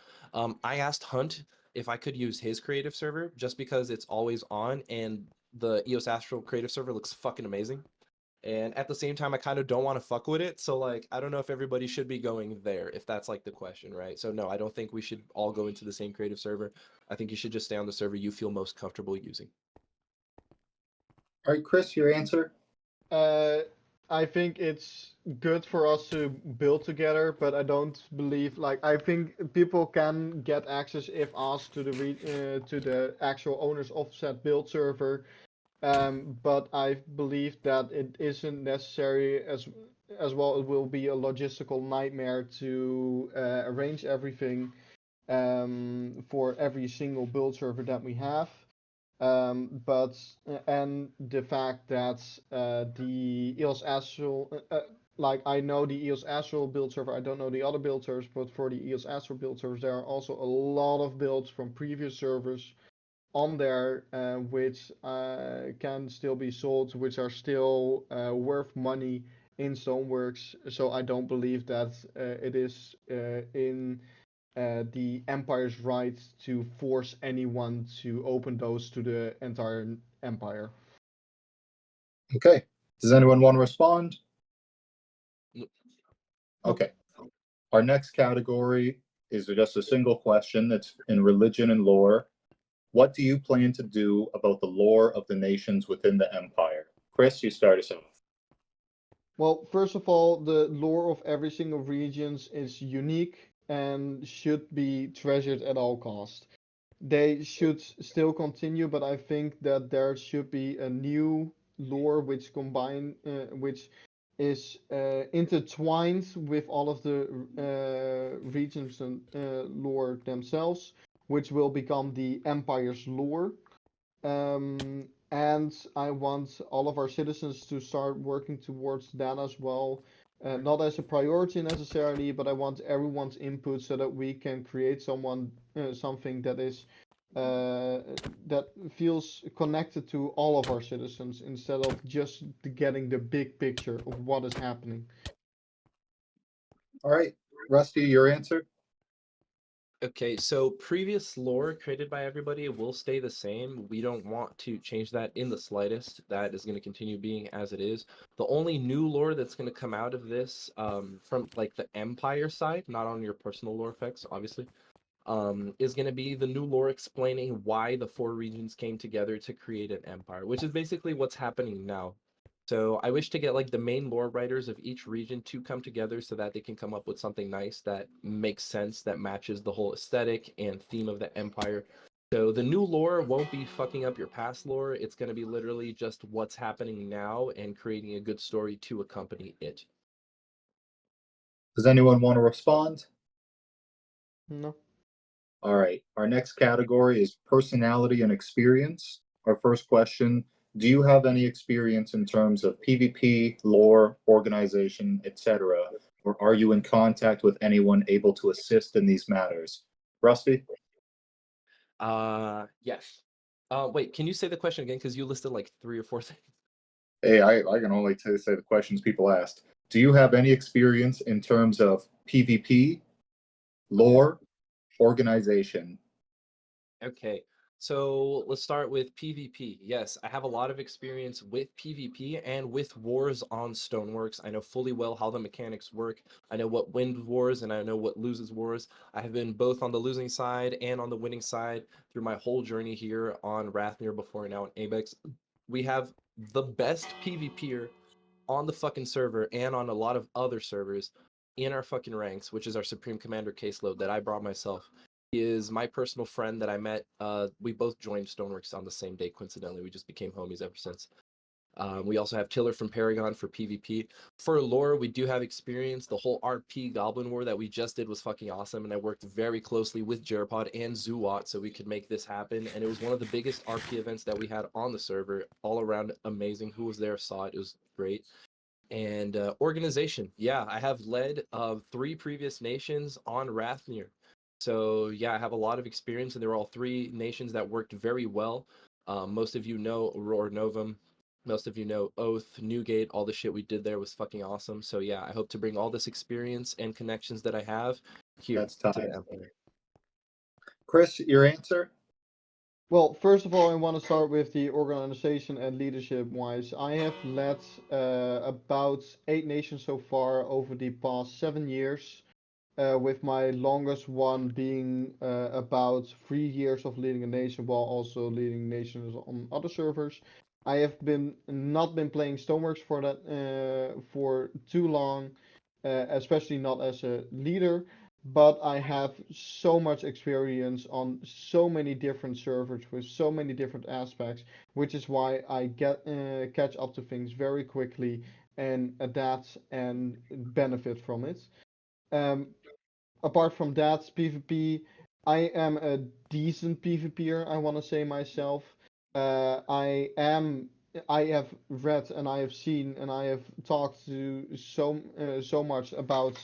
I asked Hunt if I could use his creative server just because it's always on and the EOS Astral creative server looks fucking amazing. And at the same time, I kind of don't want to fuck with it. So like, I don't know if everybody should be going there, if that's like the question, right? So no, I don't think we should all go into the same creative server. I think you should just stay on the server you feel most comfortable using. All right, Chris, your answer? Uh, I think it's good for us to build together, but I don't believe like I think people can get access if asked to to the actual owners of said build server. But I believe that it isn't necessary as well. It will be a logistical nightmare to arrange everything for every single build server that we have. But and the fact that the EOS Astral, like I know the EOS Astral build server, I don't know the other build servers, but for the EOS Astral build servers, there are also a lot of builds from previous servers on there, which can still be sold, which are still worth money in Stoneworks. So I don't believe that it is in the Empire's right to force anyone to open those to the entire Empire. Okay. Does anyone want to respond? Nope. Okay. Our next category is just a single question that's in religion and lore. What do you plan to do about the lore of the nations within the empire? Chris, you start us off. Well, first of all, the lore of every single regions is unique and should be treasured at all cost. They should still continue, but I think that there should be a new lore which is intertwined with all of the regions and lore themselves, which will become the Empire's lore. And I want all of our citizens to start working towards that as well. Not as a priority necessarily, but I want everyone's input so that we can create something that is uh, that feels connected to all of our citizens instead of just getting the big picture of what is happening. All right, Rusty, your answer? Okay, so previous lore created by everybody will stay the same. We don't want to change that in the slightest. That is going to continue being as it is. The only new lore that's going to come out of this, from like the Empire side, not on your personal lore effects, obviously, is going to be the new lore explaining why the four regions came together to create an empire, which is basically what's happening now. So I wish to get like the main lore writers of each region to come together so that they can come up with something nice that makes sense, that matches the whole aesthetic and theme of the empire. So the new lore won't be fucking up your past lore. It's going to be literally just what's happening now and creating a good story to accompany it. Does anyone want to respond? No. All right. Our next category is personality and experience. Our first question, do you have any experience in terms of PvP, lore, organization, etc., or are you in contact with anyone able to assist in these matters? Rusty? Yes. Wait, can you say the question again? Because you listed like 3 or 4 things. Hey, I can only say the questions people asked. Do you have any experience in terms of PvP, lore, organization? Okay, so let's start with PvP. Yes, I have a lot of experience with PvP and with wars on Stoneworks. I know fully well how the mechanics work. I know what wins wars and I know what loses wars. I have been both on the losing side and on the winning side through my whole journey here on Rathnir before and now in Abex. We have the best PvPer on the fucking server and on a lot of other servers in our fucking ranks, which is our Supreme Commander caseload that I brought myself. He is my personal friend that I met. We both joined Stoneworks on the same day, coincidentally. We just became homies ever since. We also have Tiller from Paragon for PvP. For lore, we do have experience. The whole RP Goblin War that we just did was fucking awesome, and I worked very closely with Jerapod and Zuwat so we could make this happen. And it was one of the biggest RP events that we had on the server. All around amazing. Who was there saw it. It was great. And organization, yeah, I have led 3 previous nations on Rathnir. So yeah, I have a lot of experience, and they were all 3 nations that worked very well. Most of you know Aurora Novum. Most of you know Oath, Newgate. All the shit we did there was fucking awesome. So yeah, I hope to bring all this experience and connections that I have here That's to time. the Empire. Chris, your answer? Well, first of all, I want to start with the organization and leadership wise. I have led about 8 nations so far over the past 7 years, with my longest one being about 3 years of leading a nation while also leading nations on other servers. I have been not been playing Stoneworks for that for too long, especially not as a leader. But I have so much experience on so many different servers with so many different aspects, which is why I get catch up to things very quickly and adapt and benefit from it. Um, Apart from that, PvP, I am a decent PvPer, I want to say myself. Uh, I am. I have read and I have seen and I have talked to so much about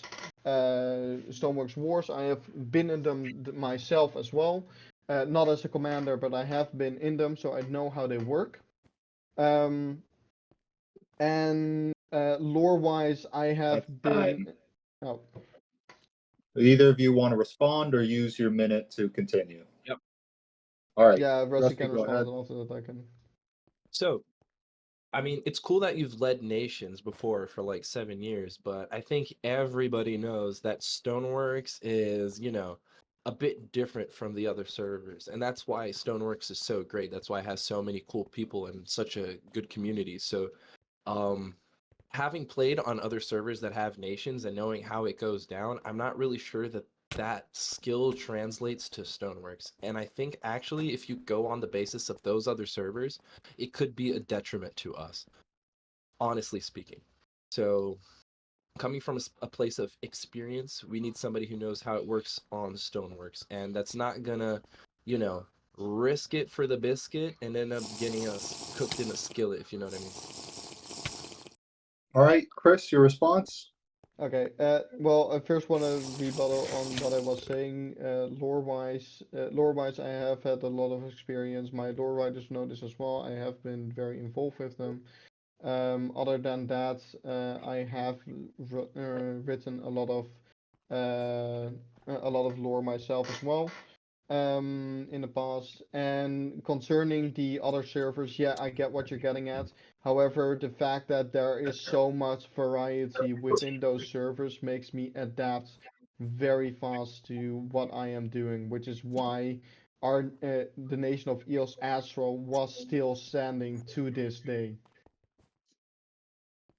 Stoneworks Wars. I have been in them myself as well, not as a commander, but I have been in them, so I know how they work. Um, and lore-wise, I have That's been. time. Oh, Either of you want to respond or use your minute to continue? Yep. All right. yeah, Rusty Rusty, can go respond ahead. and after that I can. So I mean, it's cool that you've led nations before for like 7 years, but I think everybody knows that Stoneworks is, a bit different from the other servers. And that's why Stoneworks is so great. That's why it has so many cool people and such a good community. So, um, having played on other servers that have nations and knowing how it goes down, I'm not really sure that that skill translates to Stoneworks. And I think actually, if you go on the basis of those other servers, it could be a detriment to us, honestly speaking. So, coming from a place of experience, we need somebody who knows how it works on Stoneworks, and that's not gonna, you know, risk it for the biscuit and end up getting us cooked in a skillet, if you know what I mean. All right, Chris, your response? Okay. Well, I first want to rebuttal on what I was saying. Lore-wise, I have had a lot of experience. My lore writers know this as well. I have been very involved with them. Other than that, I have written a lot of lore myself as well in the past. And concerning the other servers, yeah, I get what you're getting at. However, the fact that there is so much variety within those servers makes me adapt very fast to what I am doing, which is why the nation of Eos Astral was still standing to this day.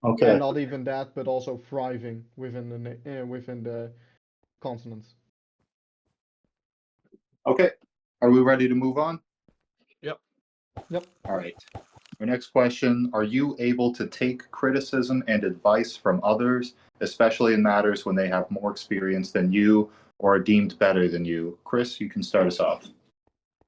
Okay. And not even that, but also thriving within the continent. Okay. Are we ready to move on? Yep. Yep. All right. Our next question, are you able to take criticism and advice from others, especially in matters when they have more experience than you or are deemed better than you? Chris, you can start us off.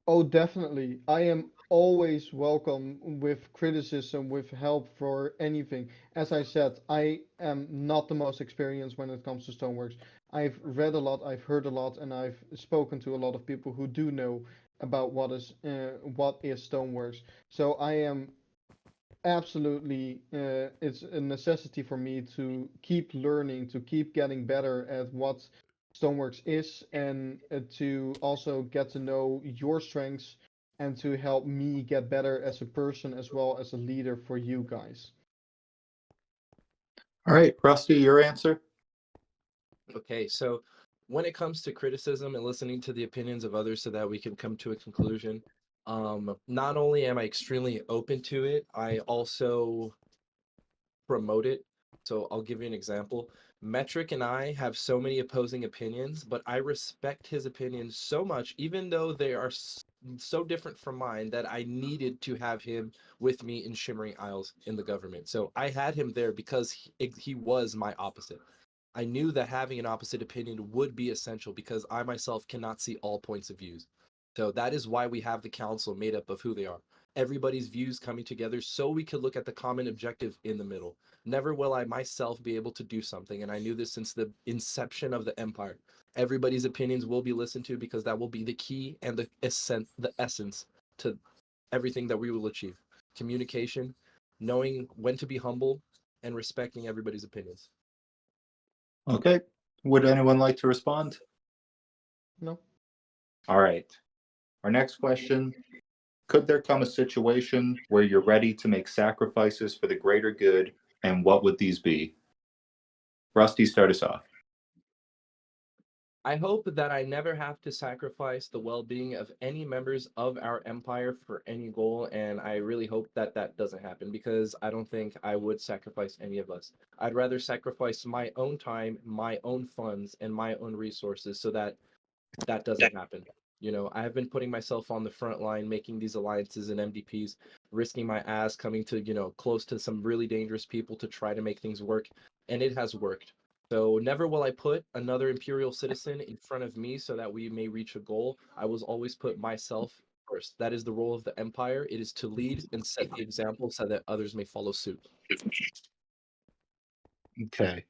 Oh, definitely. I am always welcome with criticism, with help for anything. As I said, I am not the most experienced when it comes to Stoneworks. I've read a lot, I've heard a lot, and I've spoken to a lot of people who do know about what is Stoneworks. So I am absolutely, it's a necessity for me to keep learning, to keep getting better at what Stoneworks is, and to also get to know your strengths and to help me get better as a person as well as a leader for you guys. All right, Rusty, your answer? Okay, so when it comes to criticism and listening to the opinions of others so that we can come to a conclusion, not only am I extremely open to it, I also promote it. So I'll give you an example. Metric and I have so many opposing opinions, but I respect his opinions so much, even though they are so different from mine, that I needed to have him with me in Shimmering Isles in the government. So I had him there because he was my opposite. I knew that having an opposite opinion would be essential because I myself cannot see all points of views. So that is why we have the council made up of who they are. Everybody's views coming together so we could look at the common objective in the middle. Never will I myself be able to do something, and I knew this since the inception of the empire. Everybody's opinions will be listened to because that will be the key and the essence to everything that we will achieve. Communication, knowing when to be humble, and respecting everybody's opinions. Okay. Would anyone like to respond? No? All right. Our next question, could there come a situation where you're ready to make sacrifices for the greater good, and what would these be? Rusty, start us off. I hope that I never have to sacrifice the well-being of any members of our empire for any goal, and I really hope that that doesn't happen because I don't think I would sacrifice any of us. I'd rather sacrifice my own time, my own funds, and my own resources so that that doesn't happen. You know, I have been putting myself on the front line, making these alliances and MDPs, risking my ass, coming to, close to some really dangerous people to try to make things work, and it has worked. So never will I put another imperial citizen in front of me so that we may reach a goal. I will always put myself first. That is the role of the empire. It is to lead and set the example so that others may follow suit. Okay.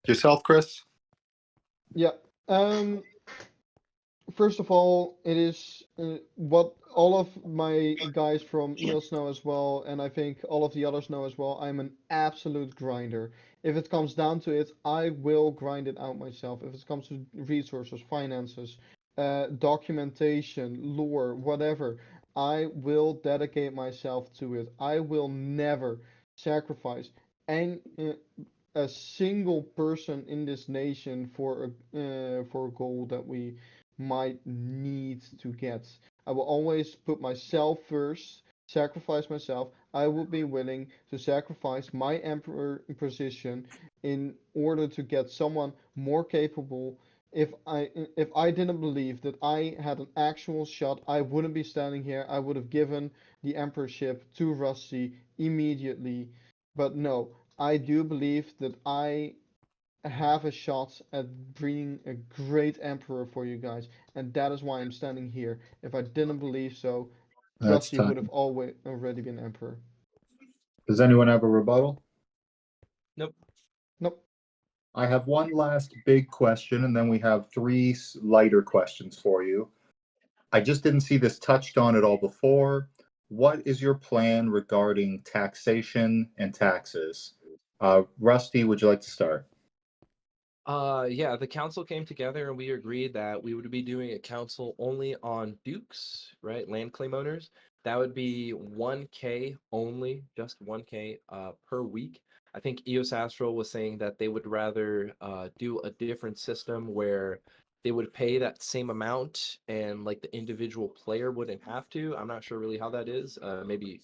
Yourself, Chris? Yeah. First of all, it is what all of my guys from EOS know as well, and I think all of the others know as well. I'm an absolute grinder. If it comes down to it, I will grind it out myself. If it comes to resources, finances, documentation, lore, whatever, I will dedicate myself to it. I will never sacrifice any, a single person in this nation for a goal that we might need to get. I will always put myself first, sacrifice myself. I would be willing to sacrifice my emperor position in order to get someone more capable. If I didn't believe that I had an actual shot, I wouldn't be standing here. I would have given the emperorship to Rusty immediately. But no, I do believe that I have a shot at being a great emperor for you guys, and that is why I'm standing here. If I didn't believe so, That's Rusty would time. have always already been emperor. Does anyone have a rebuttal? Nope. Nope. I have one last big question, and then we have three lighter questions for you. I just didn't see this touched on at all before. What is your plan regarding taxation and taxes? Rusty, would you like to start? Yeah, the council came together and we agreed that we would be doing a council only on dukes, right? Land claim owners. That would be 1K only, just 1K per week. I think EOS Astral was saying that they would rather do a different system where they would pay that same amount and like the individual player wouldn't have to. I'm not sure really how that is. Maybe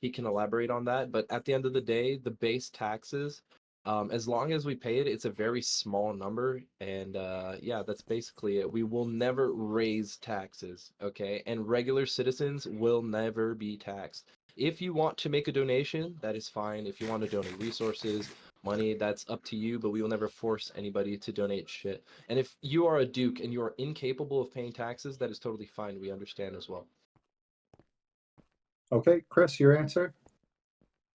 he can elaborate on that. But at the end of the day, the base taxes, as long as we pay it, it's a very small number. And yeah, that's basically it. We will never raise taxes, okay? And regular citizens will never be taxed. If you want to make a donation, that is fine. If you want to donate resources, money, that's up to you, but we will never force anybody to donate shit. And if you are a duke and you are incapable of paying taxes, that is totally fine. We understand as well. Okay, Chris, your answer?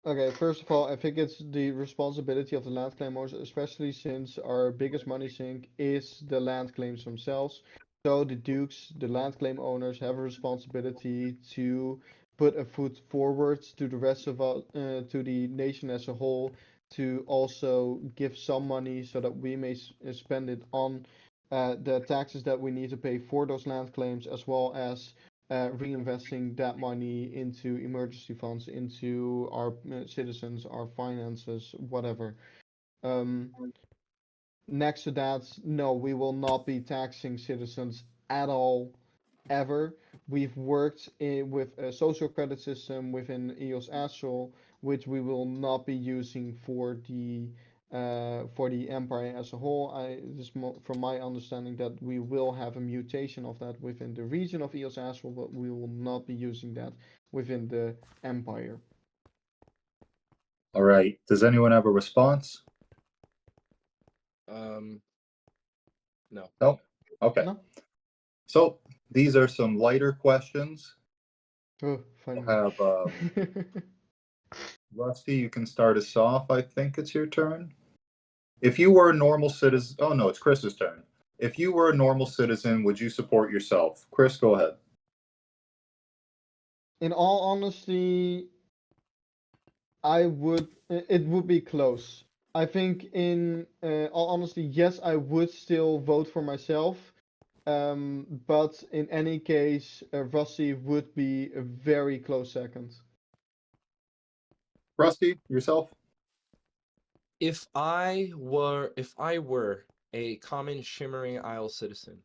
Okay, first of all, I think it's the responsibility of the land claim owners, especially since our biggest money sink is the land claims themselves. So the dukes, the land claim owners, have a responsibility to put a foot forward to the rest of us, to the nation as a whole, to also give some money so that we may spend it on the taxes that we need to pay for those land claims, as well as reinvesting that money into emergency funds, into our citizens, our finances, whatever. Um, Next to that, no, we will not be taxing citizens at all, ever. We've worked with a social credit system within EOS Astral, which we will not be using for the Empire as a whole. From my understanding, that we will have a mutation of that within the region of EOS Astral, but we will not be using that within the Empire. All right. Does anyone have a response? No. Nope. Okay. No? So these are some lighter questions. Oh, We'll finally. have Rusty, you can start us off. I think it's your turn. If you were a normal citizen, oh no, it's Chris's turn. If you were a normal citizen, would you support yourself? Chris, go ahead. In all honesty, It would be close. I think, in all honesty, yes, I would still vote for myself. But in any case, Rossi would be a very close second. Rusty, yourself? If I were a common Shimmering Isle citizen,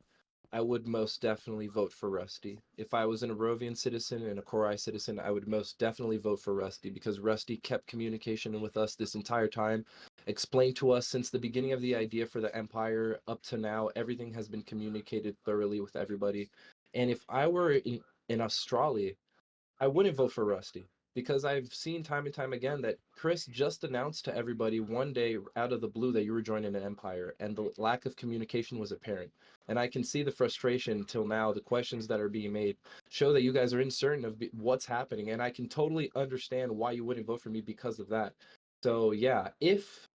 I would most definitely vote for Rusty. If I was an Arovian citizen and a Korai citizen, I would most definitely vote for Rusty because Rusty kept communication with us this entire time, explained to us since the beginning of the idea for the Empire up to now. Everything has been communicated thoroughly with everybody. And if I were in Australia, I wouldn't vote for Rusty because I've seen time and time again that Chris just announced to everybody one day out of the blue that you were joining an empire, and the lack of communication was apparent. And I can see the frustration till now. The questions that are being made show that you guys are uncertain of what's happening, and I can totally understand why you wouldn't vote for me because of that. So yeah, if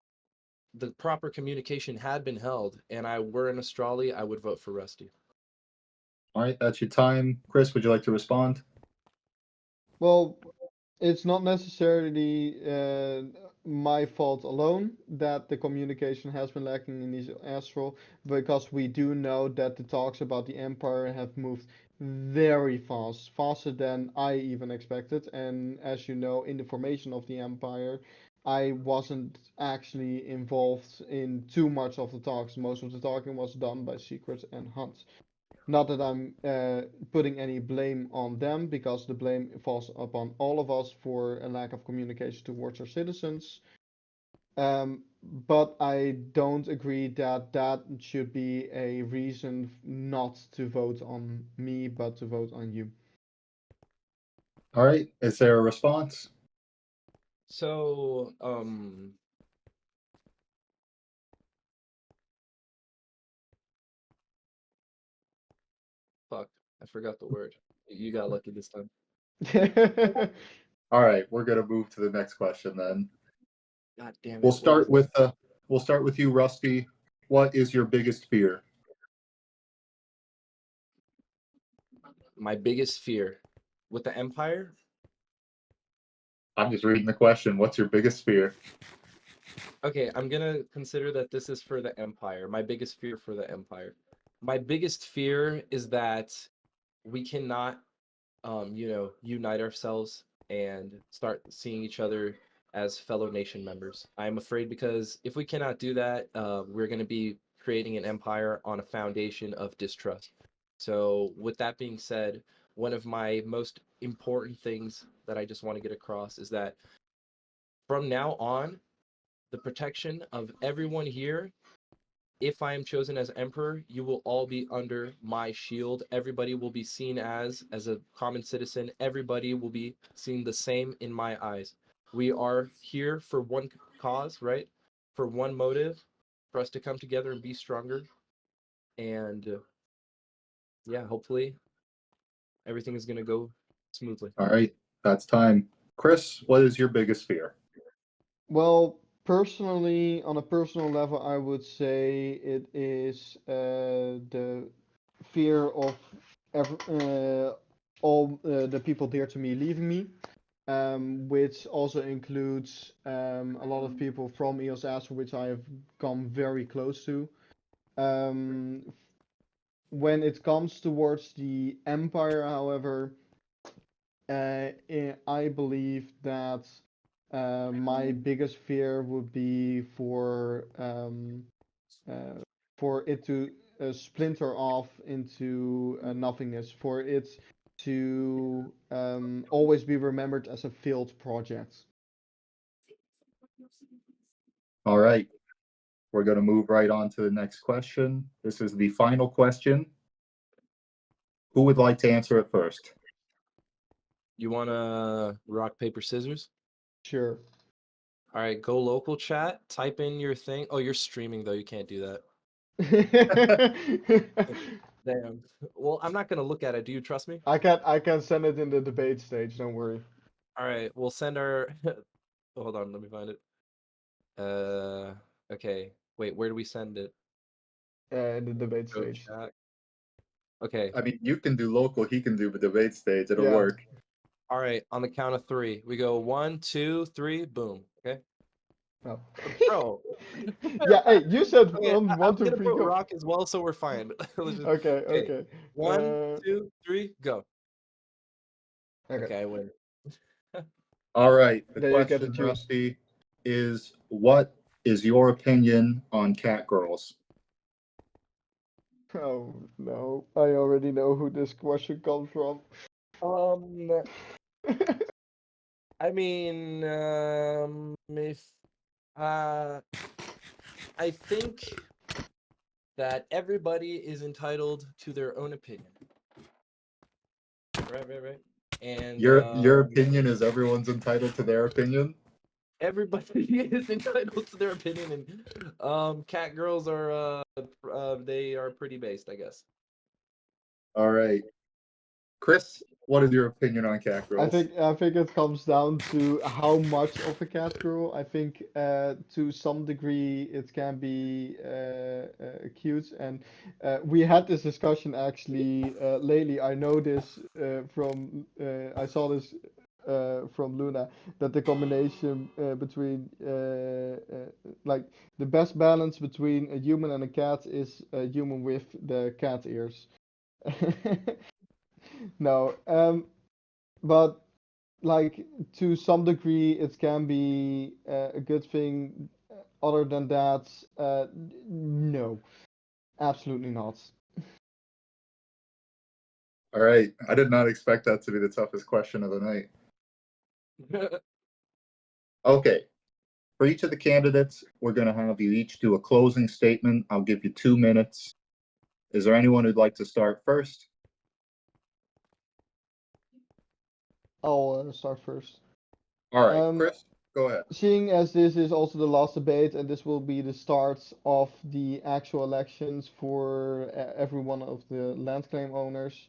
the proper communication had been held and I were in Australia, I would vote for Rusty. All right, that's your time. Chris, would you like to respond? Well, it's not necessarily my fault alone that the communication has been lacking in these Astral, because we do know that the talks about the Empire have moved very fast, faster than I even expected. And as you know, in the formation of the Empire, I wasn't actually involved in too much of the talks. Most of the talking was done by Secret and Hunt. Not that I'm putting any blame on them, because the blame falls upon all of us for a lack of communication towards our citizens. But I don't agree that that should be a reason not to vote on me, but to vote on you. All right. Is there a response? So, fuck, I forgot the word. You got lucky this time. All right, we're gonna move to the next question then. God damn it. We'll what start was it? with you, Rusty. What is your biggest fear? My biggest fear with the Empire. I'm just reading the question. What's your biggest fear? Okay, I'm gonna consider that this is for the Empire. My biggest fear for the Empire. My biggest fear is that we cannot, unite ourselves and start seeing each other as fellow nation members. I'm afraid because if we cannot do that, we're going to be creating an empire on a foundation of distrust. So, with that being said, one of my most important things that I just want to get across is that from now on, the protection of everyone here, if I am chosen as emperor, you will all be under my shield. Everybody will be seen as a common citizen. Everybody will be seen the same in my eyes. We are here for one cause, right? For one motive, for us to come together and be stronger. And yeah, hopefully everything is going to go smoothly. All right, that's time. Chris, what is your biggest fear? Well, personally, on a personal level, I would say it is the fear of all the people dear to me leaving me, which also includes a lot of people from EOS Astro, which I have come very close to. Um, when it comes towards the Empire, however, I believe that my biggest fear would be uh, for it to splinter off into nothingness, for it to always be remembered as a failed project. All right, we're going to move right on to the next question. This is the final question. Who would like to answer it first? You want to rock, paper, scissors? Sure. All right, go local chat, type in your thing. Oh, you're streaming though. You can't do that. Damn. Well, I'm not gonna look at it. Do you trust me? I can send it in the debate stage. Don't worry. All right, we'll send our. Hold on, let me find it. Okay. Wait, where do we send it? In the debate Go stage. chat. Okay. I mean, you can do local, he can do the debate stage. It'll Yeah. work. All right. On the count of three, we go 1, 2, 3. Boom. Okay. Oh. Bro. Yeah. Hey, you said Okay, one, I'm two, gonna three, put go. rock as well, so we're fine. Let's just. Okay. Okay. Okay. 1, 2, 3, go. Okay. Okay, I win. All right, the Then you get to question, choose. Rusty, is what is your opinion on cat girls? Oh no, I already know who this question comes from. Um, I mean, if uh, I think that everybody is entitled to their own opinion. Right. And Your opinion is everyone's entitled to their opinion? everybody is entitled to their opinion, and cat girls are they are pretty based, I guess. All right. Chris, what is your opinion on cat girls? I think it comes down to how much of a cat girl. I think to some degree it can be cute, and we had this discussion actually lately. I know this from I saw this from Luna, that the combination between like the best balance between a human and a cat is a human with the cat ears. No, but like to some degree it can be a good thing. Other than that, no, absolutely not. All right. I did not expect that to be the toughest question of the night. Okay. For each of the candidates, we're going to have you each do a closing statement. I'll give you 2 minutes. Is there anyone who'd like to start first? I'll start first. All right, Um, Chris, go ahead. Seeing as this is also the last debate and this will be the start of the actual elections for every one of the land claim owners,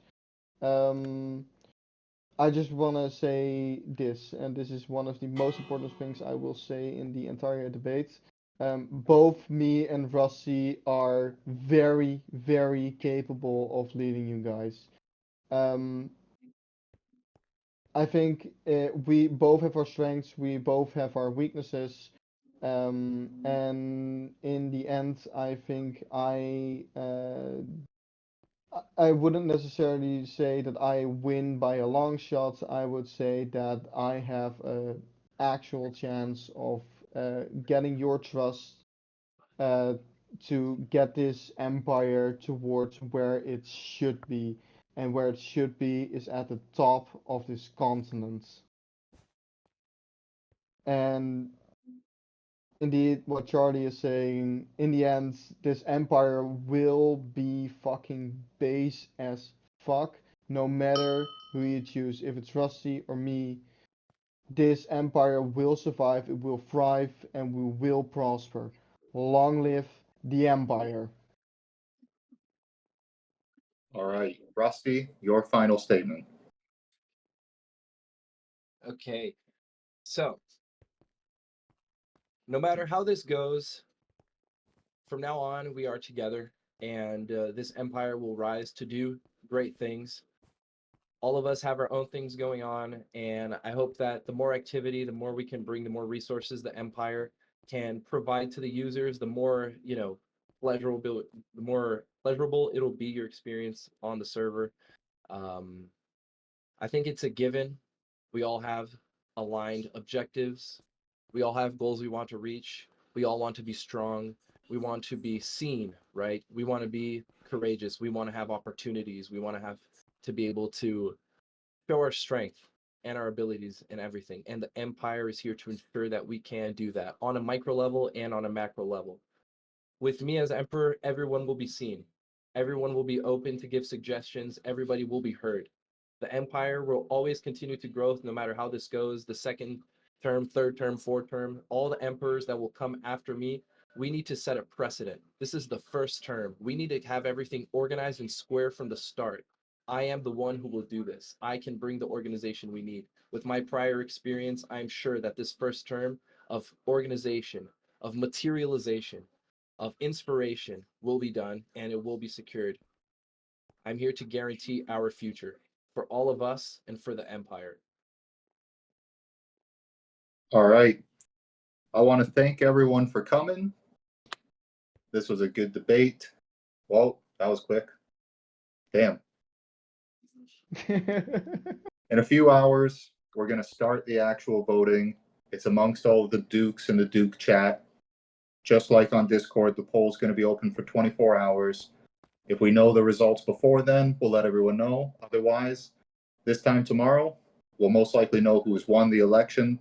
I just want to say this, and this is one of the most important things I will say in the entire debate. Both me and Rossi are very, very capable of leading you guys. Um, I think we both have our strengths, we both have our weaknesses, and in the end, I think I wouldn't necessarily say that I win by a long shot. I would say that I have a actual chance of getting your trust uh, to get this empire towards where it should be. And where it should be is at the top of this continent. And indeed, what Charlie is saying, in the end, this empire will be fucking base as fuck, no matter who you choose. If it's Rusty or me, this empire will survive, it will thrive, and we will prosper. Long live the empire. All right, Rusty, your final statement. Okay, so no matter how this goes, from now on, we are together, and this empire will rise to do great things. All of us have our own things going on, and I hope that the more activity, the more we can bring, the more resources the empire can provide to the users, the more, pleasurable, the more pleasurable it'll be your experience on the server. Um, I think it's a given. We all have aligned objectives. We all have goals we want to reach. We all want to be strong. We want to be seen, right? We want to be courageous. We want to have opportunities. We want to have to be able to show our strength and our abilities and everything. And the Empire is here to ensure that we can do that on a micro level and on a macro level. With me as Emperor, everyone will be seen. Everyone will be open to give suggestions. Everybody will be heard. The Empire will always continue to grow no matter how this goes. The second term, third term, fourth term, all the emperors that will come after me, we need to set a precedent. This is the first term. We need to have everything organized and square from the start. I am the one who will do this. I can bring the organization we need. With my prior experience, I'm sure that this first term of organization, of materialization, of inspiration will be done and it will be secured. I'm here to guarantee our future for all of us and for the Empire. All right. I want to thank everyone for coming. This was a good debate. Well, that was quick. Damn. In a few hours, we're going to start the actual voting. It's amongst all of the Dukes in the Duke chat. Just like on Discord, the poll's going to be open for 24 hours. If we know the results before then, we'll let everyone know. Otherwise, this time tomorrow, we'll most likely know who's won the election